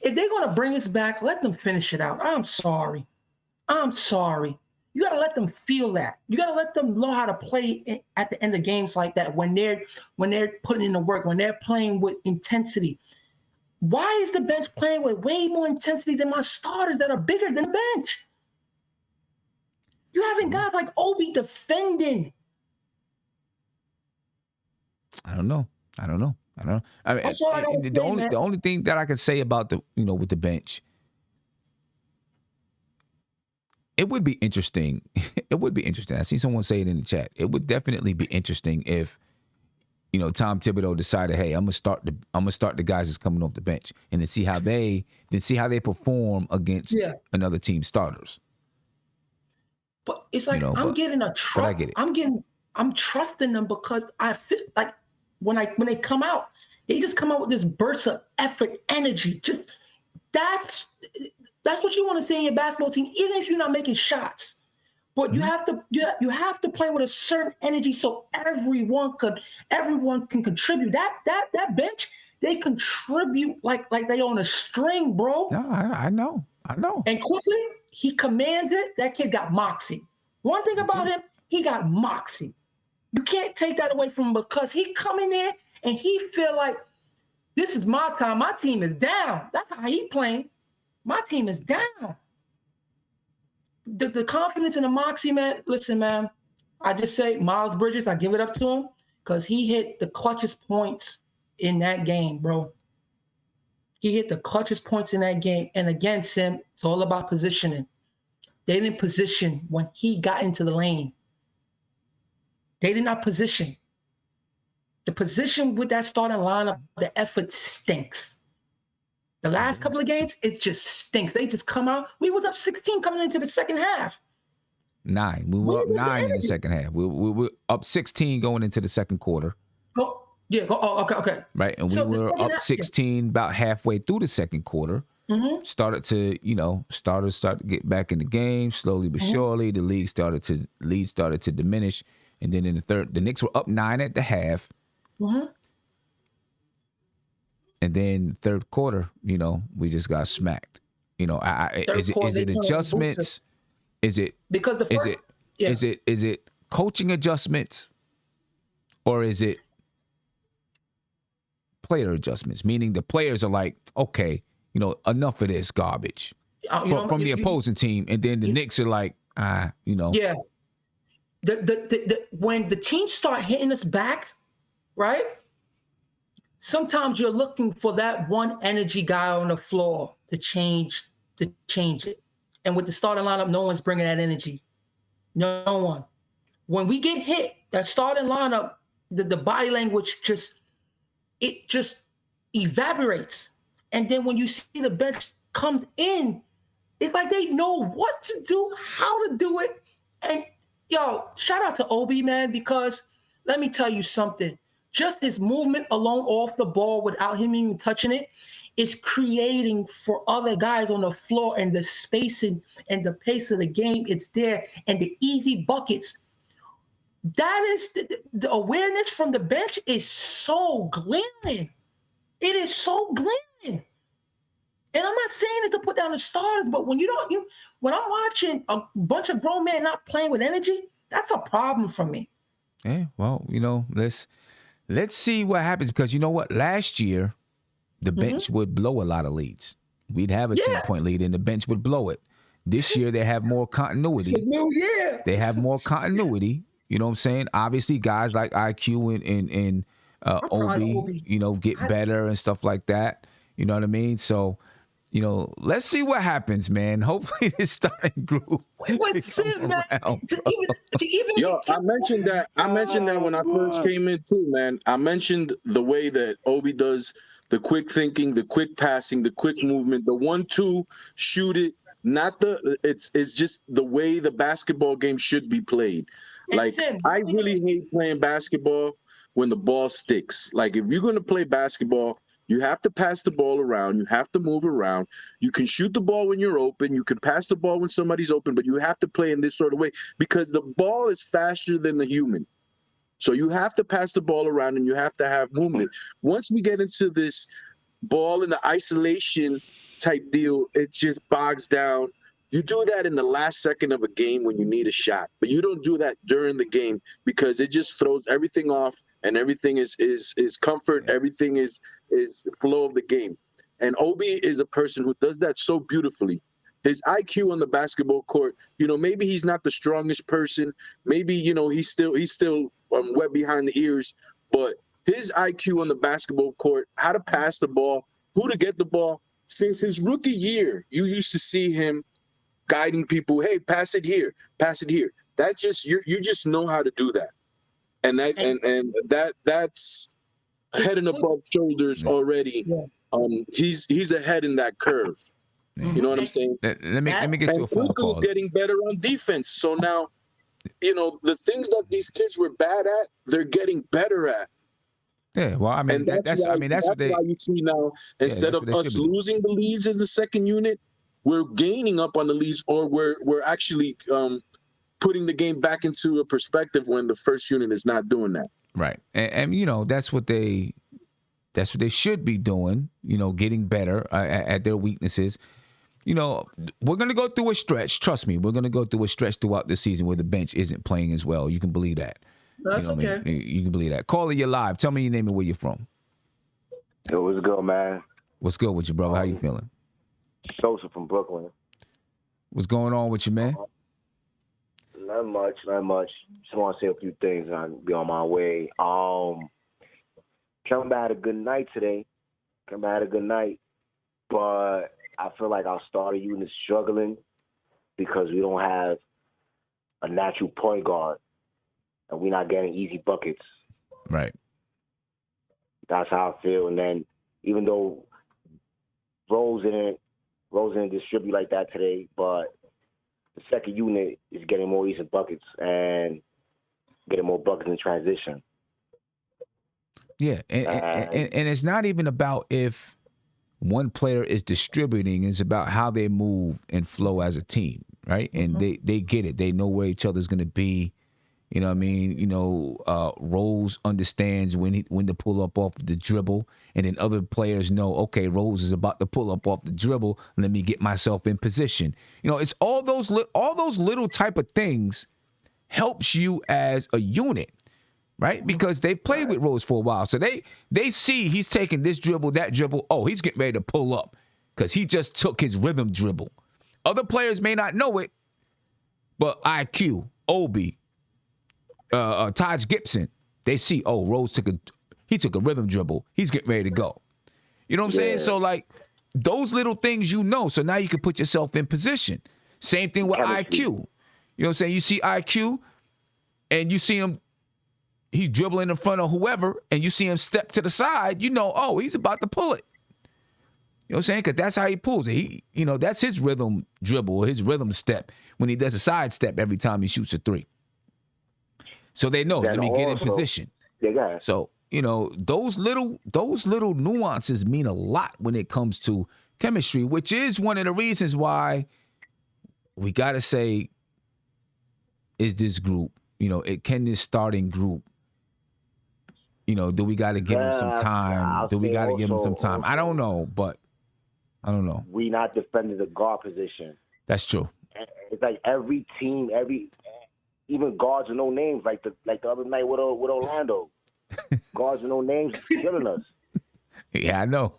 If they're going to bring us back, let them finish it out. I'm sorry. You got to let them feel that. You got to let them know how to play at the end of games like that when they're putting in the work, when they're playing with intensity. Why is the bench playing with way more intensity than my starters that are bigger than the bench? You having guys like Obi defending. I don't know. I mean, That's all I gotta say, man. the only thing that I can say about with the bench, it would be interesting. It would be interesting. I see someone say it in the chat. It would definitely be interesting if, Tom Thibodeau decided, hey, I'm gonna start the guys that's coming off the bench, and then see how they perform against another team's starters. But it's like I'm getting a trust. I get it. I'm trusting them because I feel like when they come out, they just come out with this burst of effort, energy. Just that's what you want to see in your basketball team, even if you're not making shots. But you have to play with a certain energy so everyone can contribute. That bench, they contribute like they on a string, bro. No, I know. And quickly, he commands it. That kid got moxie. One thing about him, he got moxie. You can't take that away from him because he come in there and he feel like this is my time. My team is down. That's how he playing. My team is down. The confidence in the moxie, man. Listen, man. I just say Miles Bridges, I give it up to him because he hit the clutchest points in that game, bro. He hit the clutchest points in that game. And again, Sim, it's all about positioning. They didn't position when he got into the lane. They did not position. The position with that starting lineup, the effort stinks. The last couple of games, it just stinks. They just come out. We was up 16 coming into the second half. 9. We were up 9 in the second half. We were up 16 going into the second quarter. Okay. Right, and we were up 16 about halfway through the second quarter. Mm-hmm. Started to get back in the game slowly but surely. The lead started to diminish, and then in the third, the Knicks were up 9 at the half. Mm-hmm. And then third quarter, we just got smacked. Is it adjustments? Is it because the first, is it coaching adjustments, or is it player adjustments? Meaning the players are like, okay, enough of this garbage from the opposing team, and then the Knicks are like, Yeah. When the teams start hitting us back, right? Sometimes you're looking for that one energy guy on the floor to change it. And with the starting lineup, no one's bringing that energy. No one. When we get hit, that starting lineup, the body language just evaporates. And then when you see the bench comes in, it's like they know what to do, how to do it. And shout out to Obi, man, because let me tell you something. Just his movement alone off the ball without him even touching it is creating for other guys on the floor, and the spacing and the pace of the game, it's there, and the easy buckets. That is the awareness from the bench is so glaring. It is so glaring. And I'm not saying this to put down the starters, but when when I'm watching a bunch of grown men not playing with energy, that's a problem for me. Yeah, well, let's see what happens, because you know what? Last year, the bench would blow a lot of leads. We'd have a 10-point lead, and the bench would blow it. This year, they have more continuity. It's a new year. They have more continuity. You know what I'm saying? Obviously, guys like IQ and Obi, get better and stuff like that. You know what I mean? So, let's see what happens, man. Hopefully, this starting group. I mentioned that. I mentioned that when I first came in too, man. I mentioned the way that Obi does the quick thinking, the quick passing, the quick movement, the 1-2, shoot it. It's just the way the basketball game should be played. Like, I really hate playing basketball when the ball sticks. Like, if you're going to play basketball, you have to pass the ball around. You have to move around. You can shoot the ball when you're open. You can pass the ball when somebody's open, but you have to play in this sort of way because the ball is faster than the human. So you have to pass the ball around and you have to have movement. Once we get into this ball in the isolation type deal, it just bogs down. You do that in the last second of a game when you need a shot, but you don't do that during the game because it just throws everything off, and everything is comfort. Everything is flow of the game. And Obi is a person who does that so beautifully his IQ on the basketball court, maybe he's not the strongest person. Maybe, he's still wet behind the ears. But his IQ on the basketball court, how to pass the ball, who to get the ball. Since his rookie year, you used to see him guiding people. Hey, pass it here, pass it here. That's just you just know how to do that, and that's head and above shoulders already. Yeah. He's ahead in that curve. Yeah. You know what I'm saying? Let me get to a phone call. Getting better on defense. So now, the things that these kids were bad at, they're getting better at. Yeah, well, I mean, that's what they. Why you see now, instead of us losing the leads as the second unit, we're gaining up on the leads, or we're actually putting the game back into a perspective when the first unit is not doing that. Right, and that's what they should be doing. Getting better at their weaknesses. We're gonna go through a stretch. Trust me, we're gonna go through a stretch throughout the season where the bench isn't playing as well. You can believe that. That's okay. I mean? You can believe that. Caller, you're live. Tell me your name and where you're from. Yo, what's good, man? What's good with you, brother? How you feeling? Sosa from Brooklyn. What's going on with you, man? Not much. Just want to say a few things and I'll be on my way. Kemba had a good night today. But I feel like our starter unit is struggling because we don't have a natural point guard. And we're not getting easy buckets. Right. That's how I feel. And then even though Rose didn't distribute like that today, but the second unit is getting more easy buckets and getting more buckets in transition. Yeah, and it's not even about if one player is distributing. It's about how they move and flow as a team, right? And they get it. They know where each other's going to be. You know what I mean? Rose understands when to pull up off the dribble, and then other players know, okay, Rose is about to pull up off the dribble. Let me get myself in position. It's all those little type of things helps you as a unit, right? Because they've played with Rose for a while, so they see he's taking this dribble, that dribble. Oh, he's getting ready to pull up because he just took his rhythm dribble. Other players may not know it, but IQ, Obi, Taj Gibson, they see, oh, Rose took a rhythm dribble. He's getting ready to go. You know what I'm saying? So like those little things, so now you can put yourself in position. Same thing with IQ. You know what I'm saying? You see IQ and you see him, he's dribbling in front of whoever, and you see him step to the side, oh, he's about to pull it. You know what I'm saying? Because that's how he pulls it. That's his rhythm dribble, his rhythm step when he does a side step every time he shoots a three. So they know, let me get in position. Yeah. So, those little nuances mean a lot when it comes to chemistry, which is one of the reasons why we got to say, is this group, can this starting group, do we got to give them some time? Do we got to give them some time? I don't know, but I don't know. We not defending the guard position. That's true. It's like every team, even guards with no names, like the other night with Orlando. Guards with no names killing us. Yeah, I know.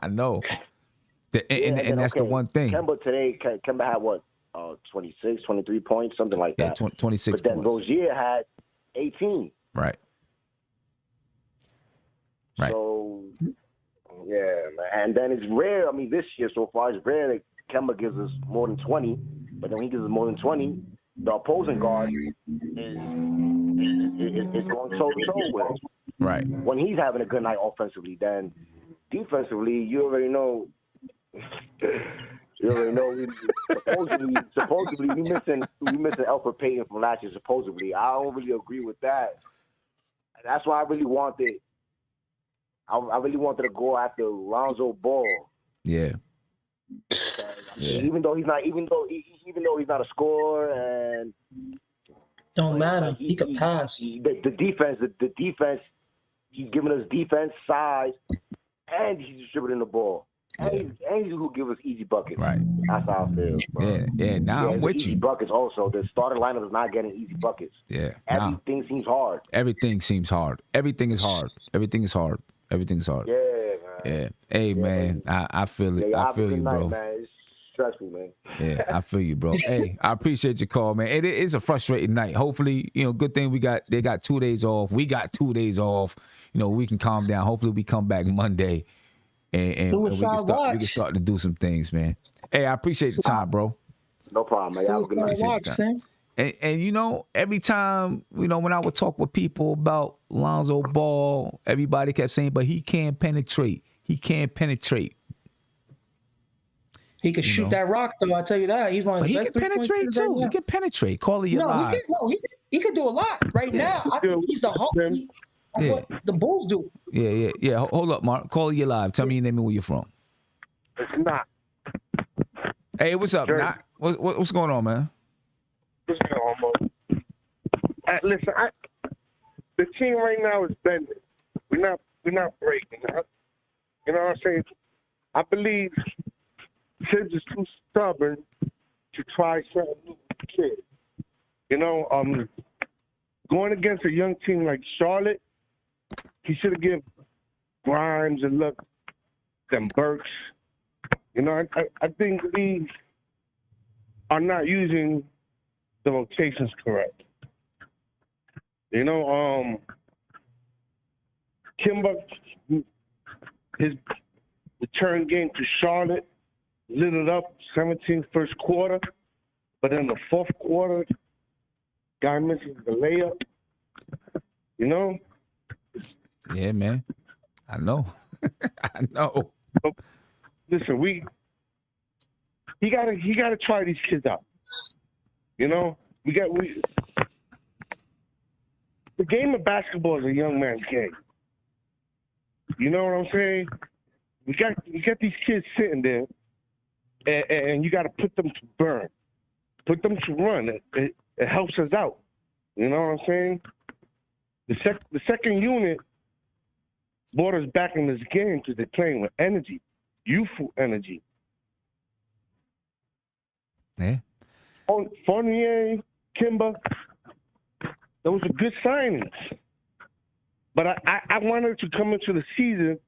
And that's the one thing. Kemba had what? 26, 23 points, something like that. 26 But then points. Rozier had 18. Right. So, yeah, man. And then it's rare. I mean, this year so far, it's rare that Kemba gives us more than 20. But then when he gives us more than 20, the opposing guard is going toe-to-toe with him. Right. When he's having a good night offensively, then defensively, you already know. Supposedly, we missing Elfrid Payton from last year. Supposedly, I don't really agree with that. That's why I really wanted to go after Lonzo Ball. Yeah. Even though he's not a scorer and don't matter. He could pass. The defense. He's giving us defense, size, and he's distributing the ball. And he's who give us easy buckets. Right. That's how I feel. Bro. Yeah. Now I'm with easy you. Buckets also. The starting lineup is not getting easy buckets. Yeah. Everything seems hard. Everything seems hard. Everything is hard. Everything is hard. Everything's hard. Yeah, man. Yeah. Hey, man. I feel it. Yeah, I feel you, night, bro. Man. stressful, man. Yeah, I feel you, bro. Hey, I appreciate your call, man. It is a frustrating night. Hopefully, good thing they got 2 days off. We got 2 days off. We can calm down. Hopefully we come back Monday and we can start to do some things, man. Hey, I appreciate the time, bro. No problem, man. Have a good night. And every time, when I would talk with people about Lonzo Ball, everybody kept saying, but he can't penetrate. He can't penetrate. He could shoot that rock, though. I tell you that. He's one of the best. He can penetrate too. He can penetrate. Call it your lie. He could do a lot right now. I think he's the homie. What the Bulls do. Yeah. Hold up, Mark. Call it your live. Tell me your name and where you're from. It's not. Hey, what's up, Not? What's going on, man? What's going on, Mo? Listen, the team right now is bending. We're not breaking. You know what I'm saying? I believe Tibbs is too stubborn to try something new with the kid. Going against a young team like Charlotte, he should have given Grimes and them Burks. I think we are not using the rotations correct. Kemba, his return game to Charlotte lit it up 17 first quarter, but in the fourth quarter, guy misses the layup. Yeah, man. I know. I know. Listen, he gotta try these kids out. The game of basketball is a young man's game. You know what I'm saying? We got these kids sitting there, and you got to put them to burn, put them to run. It helps us out. You know what I'm saying? The second unit brought us back in this game because they're playing with energy, youthful energy. Yeah. Fournier, Kemba, those are good signings. But I wanted to come into the season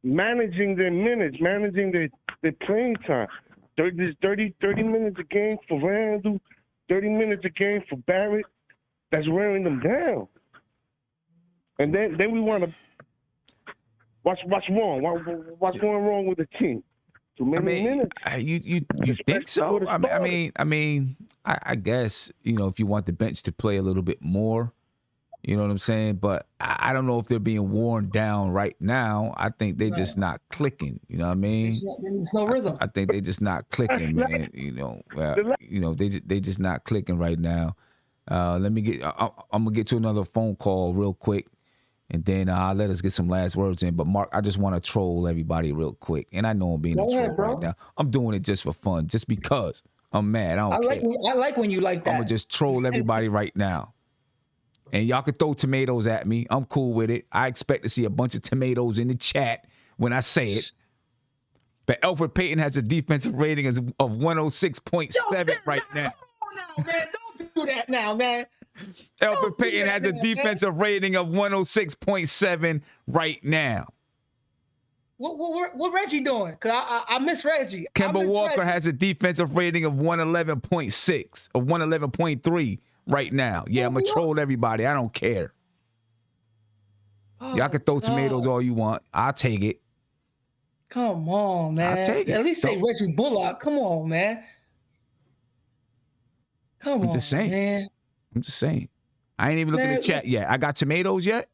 managing their minutes, managing their playing time. 30 minutes a game for Randle, 30 minutes a game for Barrett. That's wearing them down. And then we want to what's wrong? What's going wrong with the team? Too many minutes. You think so? I guess if you want the bench to play a little bit more, you know what I'm saying. But I don't know if they're being worn down right now. I think they're just not clicking. You know what I mean? There's no rhythm. I think they're just not clicking, man. They just not clicking right now. I'm gonna get to another phone call real quick. And then let us get some last words in. But Mark, I just want to troll everybody real quick. And I know I'm being a troll right now. I'm doing it just for fun, just because I'm mad. I like when you like that. I'm gonna just troll everybody right now. And y'all can throw tomatoes at me. I'm cool with it. I expect to see a bunch of tomatoes in the chat when I say it. But Elfrid Payton has a defensive rating of 106.7 right now. Come on now, man. Don't do that now, man. Elfrid Payton has a defensive rating of 106.7 right now. What Reggie doing? Because I miss Reggie. Kemba Walker has a defensive rating of 111.6 or 111.3 right now. Yeah, I'm going to troll everybody. I don't care. Y'all can throw tomatoes all you want. I'll take it. Come on, man. I'll take it. At least say Reggie Bullock. Come on, man. I'm just saying. Man. I'm just saying. I ain't even looking at the chat yet. I got tomatoes yet?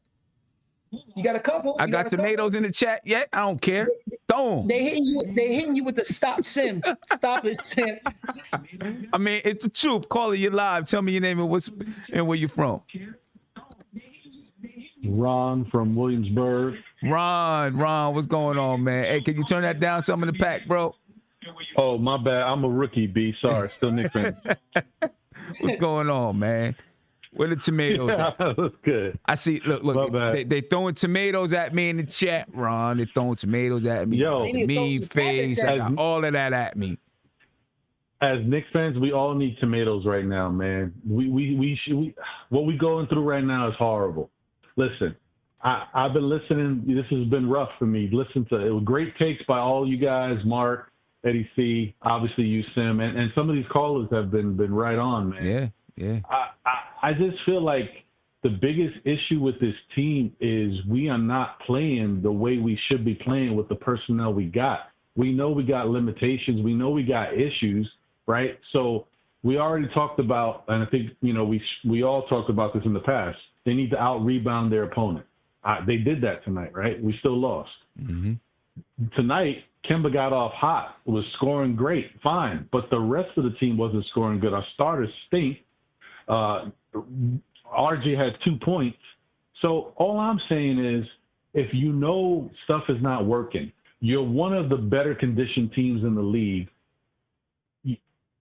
You got a couple. I got tomatoes in the chat yet? I don't care. Throw them. They hitting you with the stop sim. Stop it, sim. I mean, it's the truth. Call it you live. Tell me your name and where you from. Ron from Williamsburg. Ron, what's going on, man? Hey, can you turn that down some in the pack, bro? Oh, my bad. I'm a rookie, B. Sorry. Still Knicks fan. What's going on, man? Where the tomatoes at? That's good. I see. Look. They throwing tomatoes at me in the chat, Ron. They throwing tomatoes at me. Yo, mean face. I got all of that at me. As Knicks fans, we all need tomatoes right now, man. What we going through right now is horrible. Listen, I've been listening. This has been rough for me. Listen to it. Great takes by all you guys, Mark, Eddie C, obviously you, Sim, and some of these callers have been right on, man. Yeah. I just feel like the biggest issue with this team is we are not playing the way we should be playing with the personnel we got. We know we got limitations. We know we got issues, right? So we already talked about, and I think, we all talked about this in the past, they need to out-rebound their opponent. They did that tonight, right? We still lost. Mm-hmm. Tonight, Kemba got off hot, was scoring great, fine, but the rest of the team wasn't scoring good. Our starters stink. RJ had 2 points. So all I'm saying is, if you know stuff is not working, you're one of the better conditioned teams in the league,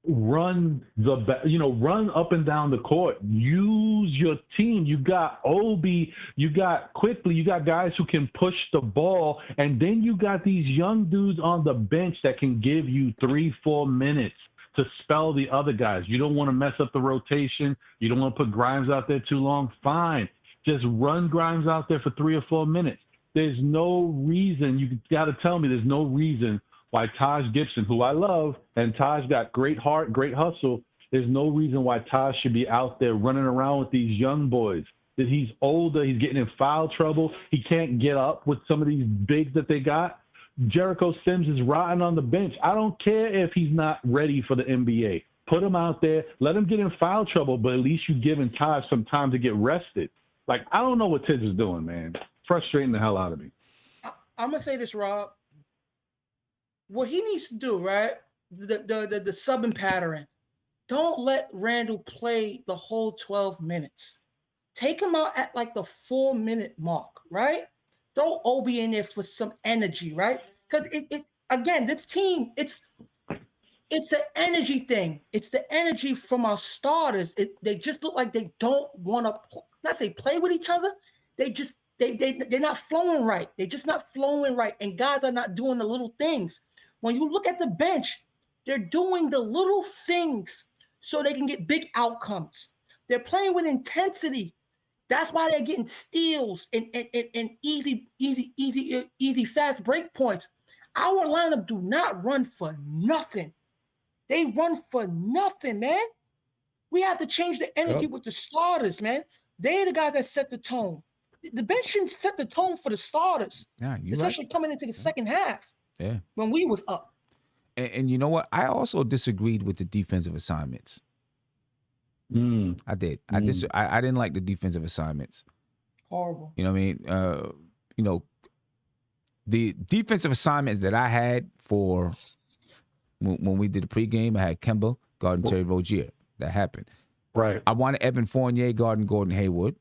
run up and down the court. Use your team. You got Obi, you got Quickly, you got guys who can push the ball, and then you got these young dudes on the bench that can give you 3-4 minutes to spell the other guys. You don't want to mess up the rotation. You don't want to put Grimes out there too long. Fine. Just run Grimes out there for 3 or 4 minutes. There's no reason, you got to tell me there's no reason why Taj Gibson, who I love, and Taj got great heart, great hustle, there's no reason why Taj should be out there running around with these young boys. That he's older, he's getting in foul trouble, he can't get up with some of these bigs that they got. Jericho Sims is rotting on the bench. I don't care if he's not ready for the NBA. Put him out there, let him get in foul trouble, but at least you're giving Taj some time to get rested. Like, I don't know what Tiz is doing, man. Frustrating the hell out of me. I'm going to say this, Rob. What he needs to do, right? The subbing pattern. Don't let Randle play the whole 12 minutes. Take him out at like the 4-minute mark, right? Throw Obi in there for some energy, right? Because it again, this team, it's an energy thing. It's the energy from our starters. They just look like they don't want to not say play with each other. They're not flowing right. They're just not flowing right. And guys are not doing the little things. When you look at the bench, they're doing the little things so they can get big outcomes. They're playing with intensity. That's why they're getting steals and easy fast break points. Our lineup do not run for nothing. They run for nothing, man. We have to change the energy with the starters, man. They're the guys that set the tone. The bench shouldn't set the tone for the starters, especially coming into the second half. Yeah, when we was up. And you know what? I also disagreed with the defensive assignments. I did. I didn't like the defensive assignments. Horrible. You know what I mean? The defensive assignments that I had for when we did the pregame, I had Kemba guarding Terry Rozier. That happened. Right. I wanted Evan Fournier guarding Gordon Hayward,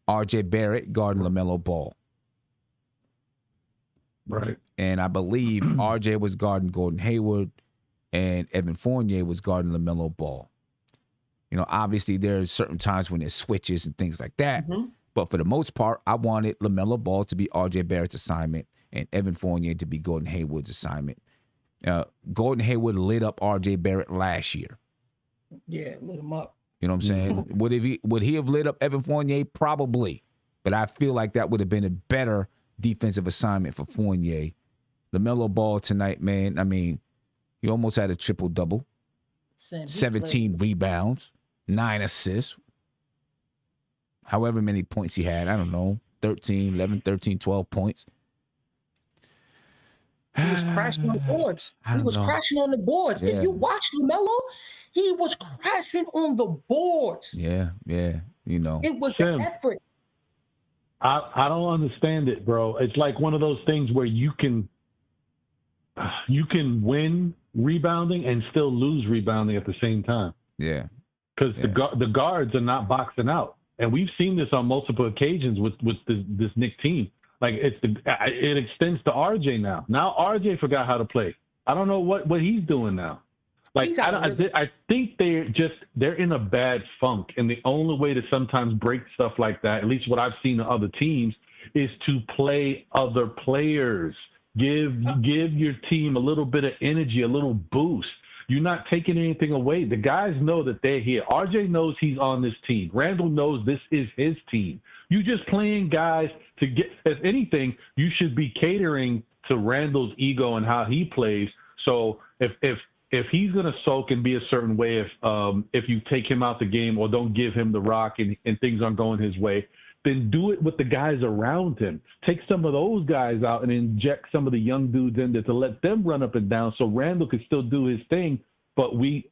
RJ Barrett guarding LaMelo Ball. Right. And I believe RJ was guarding Gordon Hayward and Evan Fournier was guarding LaMelo Ball. Obviously there's certain times when there's switches and things like that. Mm-hmm. But for the most part, I wanted LaMelo Ball to be RJ Barrett's assignment and Evan Fournier to be Gordon Hayward's assignment. Gordon Hayward lit up RJ Barrett last year. Yeah, lit him up. You know what I'm saying? Would he have lit up Evan Fournier? Probably. But I feel like that would have been a better defensive assignment for Fournier. LaMelo Ball tonight, man, I mean, he almost had a triple-double. 17 rebounds, 9 assists. However many points he had, I don't know, 11, 13, 12 points. He was crashing on the boards. Crashing on the boards. Yeah. If you watch LaMelo, he was crashing on the boards. Yeah. It was the effort. I don't understand it, bro. It's like one of those things where you can win rebounding and still lose rebounding at the same time. Yeah. Because the guards are not boxing out. And we've seen this on multiple occasions with this Knicks team. Like it extends to RJ now. Now RJ forgot how to play. I don't know what he's doing now. Like I think they're in a bad funk, and the only way to sometimes break stuff like that, at least what I've seen in other teams, is to play other players. Give your team a little bit of energy, a little boost. You're not taking anything away. The guys know that they're here. RJ knows he's on this team. Randle knows this is his team. You just playing guys to get, if anything, you should be catering to Randle's ego and how he plays So if he's gonna sulk and be a certain way, if you take him out the game or don't give him the rock and things aren't going his way, then do it with the guys around him. Take some of those guys out and inject some of the young dudes in there to let them run up and down so Randle can still do his thing, but we're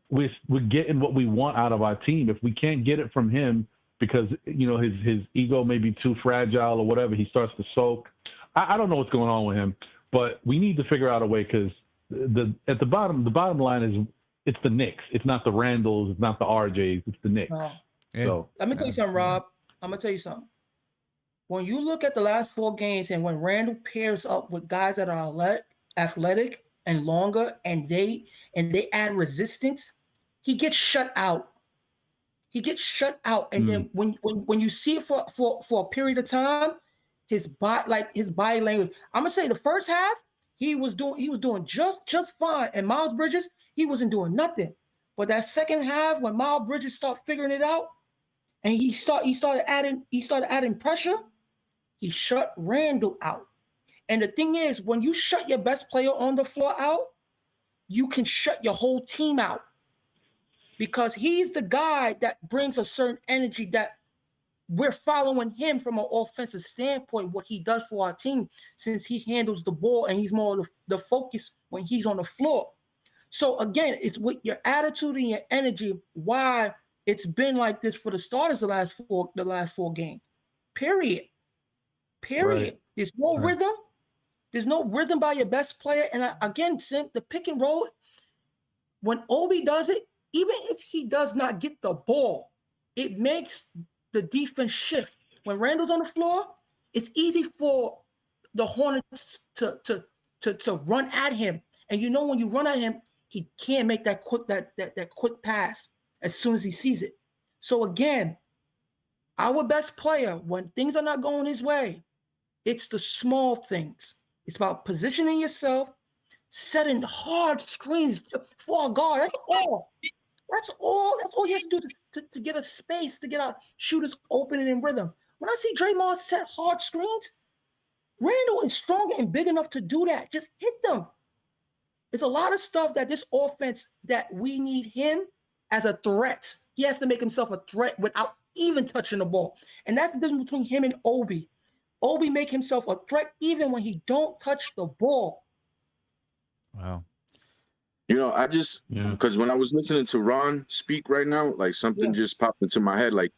getting what we want out of our team. If we can't get it from him because, you know, his ego may be too fragile or whatever, he starts to sulk. I don't know what's going on with him, but we need to figure out a way because the bottom line is it's the Knicks. It's not the Randles. It's not the RJs. It's the Knicks. No. So Let me tell you something, Rob. I'm going to tell you something. When you look at the last 4 games and when Randle pairs up with guys that are athletic and longer and they add resistance, he gets shut out. He gets shut out. And then when you see it for a period of time, his body language. I'm gonna say the first half, he was doing just fine. And Miles Bridges, he wasn't doing nothing. But that second half, when Miles Bridges started figuring it out, and he started adding pressure, he shut Randle out. And the thing is, when you shut your best player on the floor out, you can shut your whole team out. Because he's the guy that brings a certain energy that we're following him from an offensive standpoint, what he does for our team, since he handles the ball and he's more of the focus when he's on the floor. So again, it's with your attitude and your energy why it's been like this for the starters the last four games. Period. Right. There's no rhythm. There's no rhythm by your best player. And again, Sim, the pick and roll, when Obi does it, even if he does not get the ball, it makes the defense shift. When Randle's on the floor, it's easy for the Hornets to run at him. And you know when you run at him, he can't make that quick pass as soon as he sees it. So again, our best player, when things are not going his way, it's the small things. It's about positioning yourself, setting hard screens for a guard. That's all. That's all you have to do to get a space, to get our shooters open and in rhythm. When I see Draymond set hard screens, Randle is strong and big enough to do that. Just hit them. There's a lot of stuff that this offense that we need him as a threat. He has to make himself a threat without even touching the ball. And that's the difference between him and Obi. Obi make himself a threat even when he don't touch the ball. Wow. You know, because when I was listening to Ron speak right now, like something just popped into my head. Like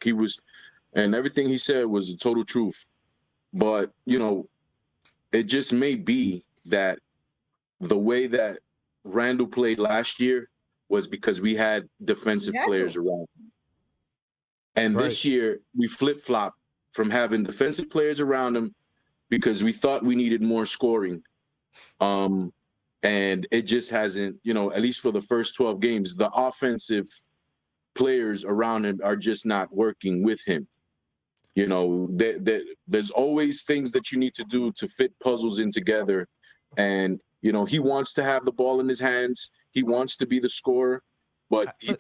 and everything he said was the total truth. But, you know, it just may be that the way that Randle played last year was because we had defensive players around him. And this year we flip-flopped from having defensive players around him because we thought we needed more scoring. And it just hasn't, you know, at least for the first 12 games, the offensive players around him are just not working with him. You know, there's always things that you need to do to fit puzzles in together. And, you know, he wants to have the ball in his hands. He wants to be the scorer, but he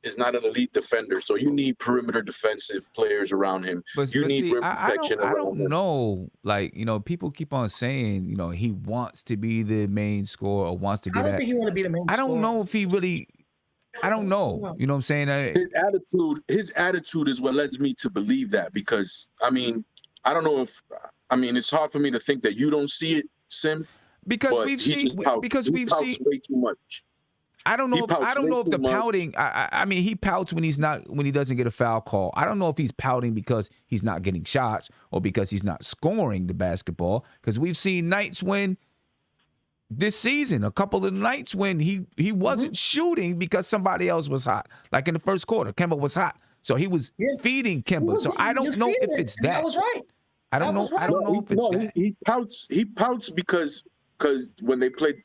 is not an elite defender. So you need perimeter defensive players around him. You need rim protection around him. I don't know. Like, you know, people keep on saying, you know, he wants to be the main scorer or wants to be I don't think he want to be the main scorer. I don't know if he really, I don't know. You know what I'm saying? His attitude is what led me to believe that, because, I mean, I don't know if, I mean, it's hard for me to think that you don't see it, Sim. Because we've seen way too much. I don't know if the pouting. I mean, he pouts when he doesn't get a foul call. I don't know if he's pouting because he's not getting shots or because he's not scoring the basketball. Because we've seen nights when this season, a couple of nights when he wasn't shooting because somebody else was hot. Like in the first quarter, Kemba was hot, so he was feeding Kemba. So I don't know if it's that. That was right. I don't know. I don't know if it's that. He pouts because when they played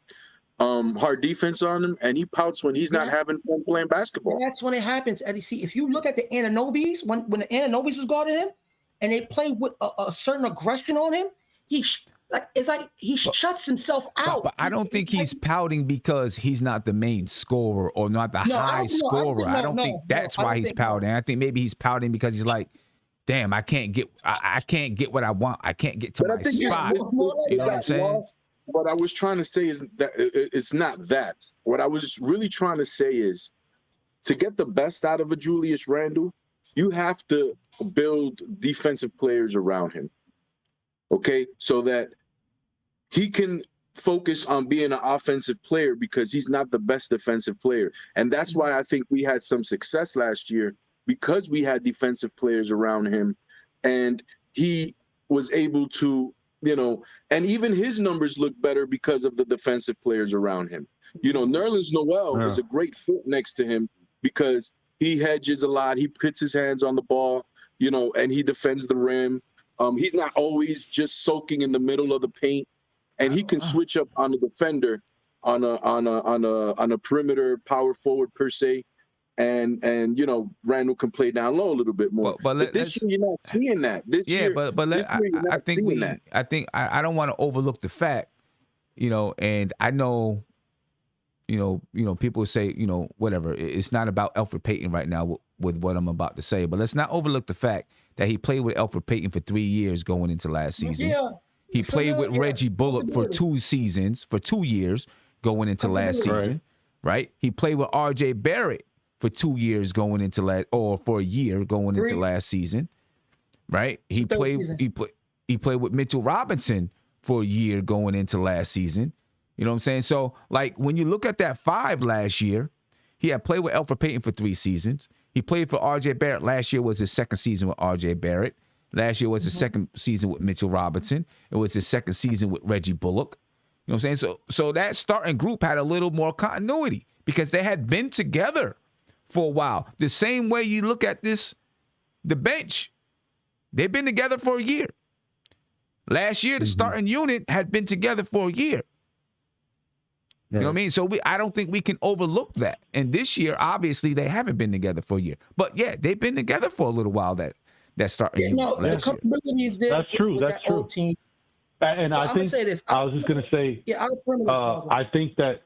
hard defense on him, and he pouts when he's not having fun playing basketball. And that's when it happens, Eddie. See, if you look at the Ananobis, when the Ananobis was guarding him, and they played with a certain aggression on him, it's like he shuts himself out. But I don't think he's pouting because he's not the main scorer or not the high scorer. I don't think that's why he's pouting. I think maybe he's pouting because he's like, damn, I can't get what I want. I can't get to my spot. You know what I'm saying? what I was trying to say is that it's not that. What I was really trying to say is, to get the best out of a Julius Randle, you have to build defensive players around him, okay? So that he can focus on being an offensive player, because he's not the best defensive player. And that's why I think we had some success last year, because we had defensive players around him, and he was able to, and even his numbers look better because of the defensive players around him. Nerlens Noel is a great fit next to him, because he hedges a lot. He puts his hands on the ball, and he defends the rim. He's not always just soaking in the middle of the paint, and he can switch up on the defender on a perimeter power forward per se. And Randle can play down low a little bit more. But this year you're not seeing that. I think I don't want to overlook the fact, and I know, people say, whatever. It's not about Elfrid Payton right now with what I'm about to say, but let's not overlook the fact that he played with Elfrid Payton for 3 years going into last season. Yeah. He played with Reggie Bullock for 2 seasons, for 2 years going into last season, right? He played with R.J. Barrett for 2 years going into for a year going into last season, right? He played with Mitchell Robinson for a year going into last season. You know what I'm saying? So, when you look at that 5 last year, he had played with Elfrid Payton for 3 seasons. He played for R.J. Barrett. Last year was his second season with R.J. Barrett. Last year was his second season with Mitchell Robinson. It was his second season with Reggie Bullock. You know what I'm saying? So that starting group had a little more continuity because they had been together for a while. The same way you look at the bench, they've been together for a year. Last year, the starting unit had been together for a year. You know what I mean? So I don't think we can overlook that. And this year, obviously, they haven't been together for a year. But yeah, they've been together for a little while. That starting unit. No, the comfortability is there. That's true. That's true. Team. And I think say this. I was just going to say. Yeah, I think that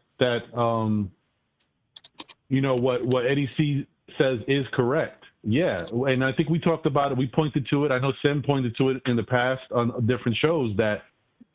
what Eddie C says is correct. Yeah, and I think we talked about it. We pointed to it. I know Sim pointed to it in the past on different shows that,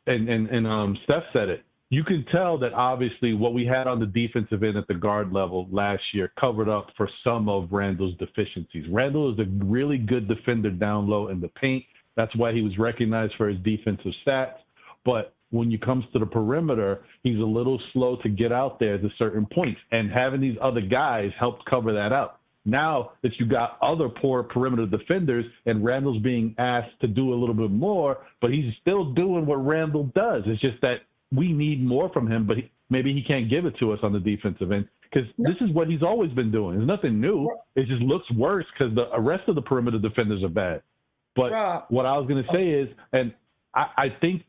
and Steph said it. You can tell that obviously what we had on the defensive end at the guard level last year covered up for some of Randle's deficiencies. Randle is a really good defender down low in the paint. That's why he was recognized for his defensive stats. But when it comes to the perimeter, he's a little slow to get out there to certain points. And having these other guys helped cover that up. Now that you got other poor perimeter defenders and Randle's being asked to do a little bit more, but he's still doing what Randle does. It's just that we need more from him, but maybe he can't give it to us on the defensive end because this is what he's always been doing. There's nothing new. It just looks worse because the rest of the perimeter defenders are bad. But what I was going to say is, and I think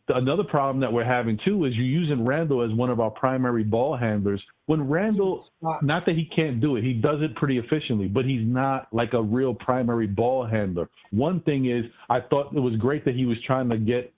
another problem that we're having too is you're using Randle as one of our primary ball handlers. When Randle, not that he can't do it, he does it pretty efficiently, but he's not like a real primary ball handler. One thing is, I thought it was great that he was trying to get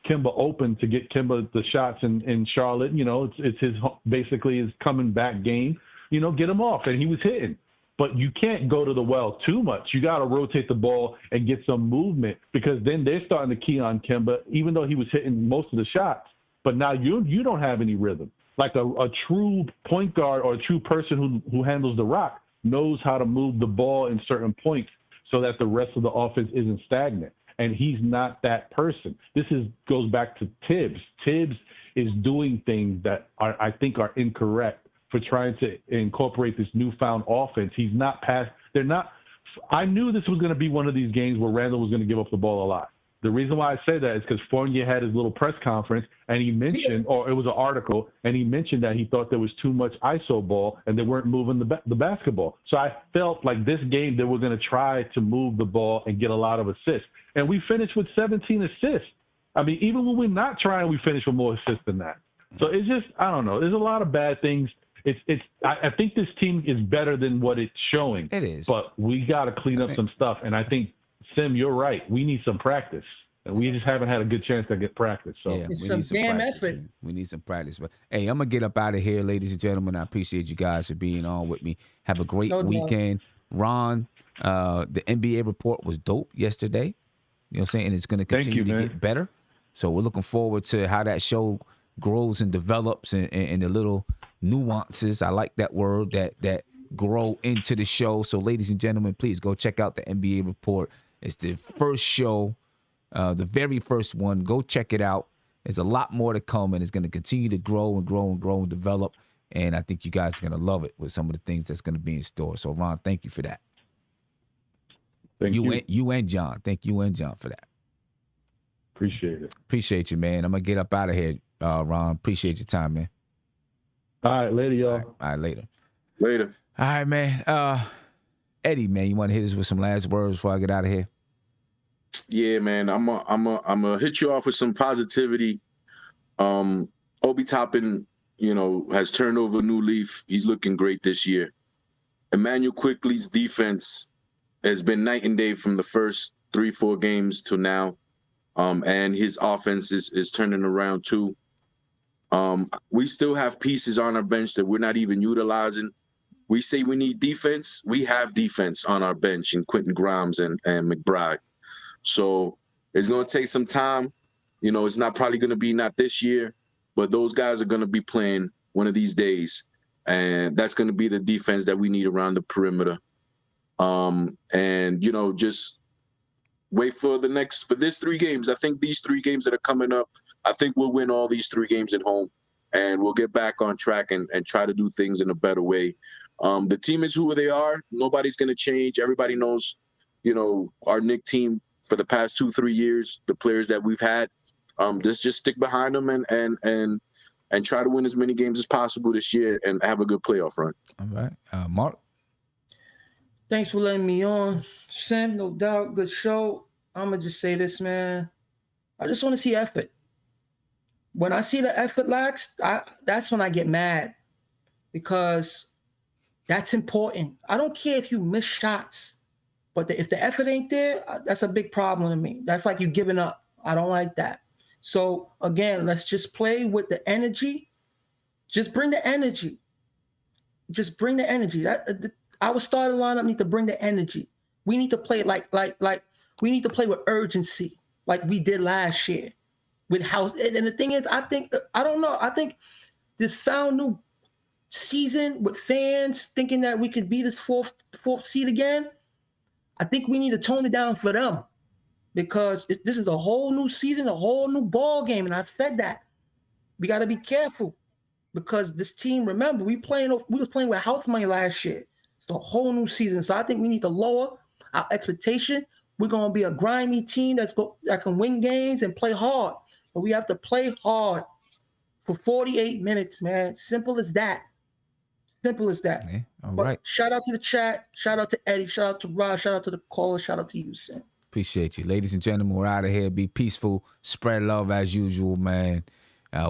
Kemba open to get Kemba the shots in Charlotte. It's his basically his coming back game. Get him off, and he was hitting. But you can't go to the well too much. You got to rotate the ball and get some movement because then they're starting to key on Kemba, even though he was hitting most of the shots. But now you don't have any rhythm. Like a true point guard or a true person who handles the rock knows how to move the ball in certain points so that the rest of the offense isn't stagnant. And he's not that person. This goes back to Tibbs. Tibbs is doing things that I think are incorrect for trying to incorporate this newfound offense. He's not past. They're not. I knew this was going to be one of these games where Randle was going to give up the ball a lot. The reason why I say that is because Fournier had his little press conference and he mentioned, or it was an article, and he mentioned that he thought there was too much ISO ball and they weren't moving the basketball. So I felt like this game they were going to try to move the ball and get a lot of assists. And we finished with 17 assists. I mean, even when we're not trying, we finish with more assists than that. So it's just, I don't know. There's a lot of bad things. I think this team is better than what it's showing. It is. But we got to clean up some stuff. And I think, Sim, you're right. We need some practice. And we just haven't had a good chance to get practice. So yeah, it's some damn practice, effort. Man. We need some practice. But hey, I'm gonna get up out of here, ladies and gentlemen. I appreciate you guys for being on with me. Have a great weekend. Ron, the NBA report was dope yesterday. You know what I'm saying? And it's gonna continue to get better. So we're looking forward to how that show grows and develops and the little nuances. I like that word, that grow into the show. So ladies and gentlemen, please go check out the NBA Report. It's the first show, the very first one. Go check it out. There's a lot more to come, and it's going to continue to grow and grow and grow and develop. And I think you guys are going to love it with some of the things that's going to be in store. So, Ron, thank you for that. Thank you. You and John. Thank you and John for that. Appreciate it. Appreciate you, man. I'm going to get up out of here, Ron. Appreciate your time, man. All right, later, y'all. All right, later. Later. All right, man. Eddie, man, you want to hit us with some last words before I get out of here? Yeah, man. I'm gonna hit you off with some positivity. Obi Toppin, has turned over a new leaf. He's looking great this year. Emmanuel Quickley's defense has been night and day from the first 3-4 games till now. And his offense is turning around too. We still have pieces on our bench that we're not even utilizing. We say we need defense. We have defense on our bench in Quentin Grimes and McBride. So it's going to take some time. It's not probably going to be not this year, but those guys are going to be playing one of these days. And that's going to be the defense that we need around the perimeter. Just wait for this 3 games. I think these 3 games that are coming up, I think we'll win all these 3 games at home, and we'll get back on track and try to do things in a better way. The team is who they are. Nobody's going to change. Everybody knows, our Knicks team for the past 2-3 years, the players that we've had. Just stick behind them and try to win as many games as possible this year and have a good playoff run. All right. Mark? Thanks for letting me on, Sam. No doubt, good show. I'm going to just say this, man. I just want to see effort. When I see the effort lacks, that's when I get mad, because that's important. I don't care if you miss shots, but if the effort ain't there, that's a big problem to me. That's like you giving up. I don't like that. So, again, let's just play with the energy. Just bring the energy. Just bring the energy. Our starting lineup need to bring the energy. We need to play like we need to play with urgency, like we did last year with house. And the thing is, I think this found new season with fans thinking that we could be this fourth seed again. I think we need to tone it down for them, because this is a whole new season, a whole new ball game. And I said that we got to be careful, because this team, remember, we was playing with house money last year. It's a whole new season. So I think we need to lower our expectation. We're going to be a grimy team that can win games and play hard. But we have to play hard for 48 minutes, man. Simple as that. Simple as that. Okay. All right. Shout out to the chat. Shout out to Eddie. Shout out to Rod. Shout out to the caller. Shout out to you, Sam. Appreciate you. Ladies and gentlemen, we're out of here. Be peaceful. Spread love as usual, man.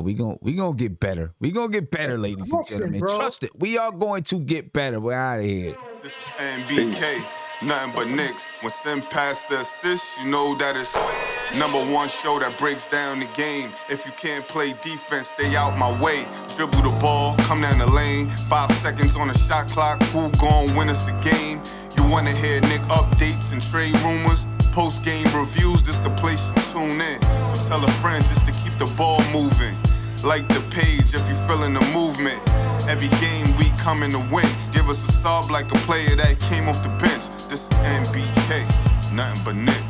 We gonna get better. We gonna get better, ladies and gentlemen. Bro. Trust it. We are going to get better. We're out of here. This is NBK, nothing but Knicks. When Sim passed the assist, you know that it's #1 show that breaks down the game. If you can't play defense, stay out my way. Dribble the ball, come down the lane. 5 seconds on the shot clock. Who gon' win us the game? You wanna hear Nick updates and trade rumors? Postgame reviews, this the place you tune in. So tell a friend just to keep the ball moving. Like the page if you feeling the movement. Every game we coming to win. Give us a sub like a player that came off the bench. This is NBK, nothing but Nick.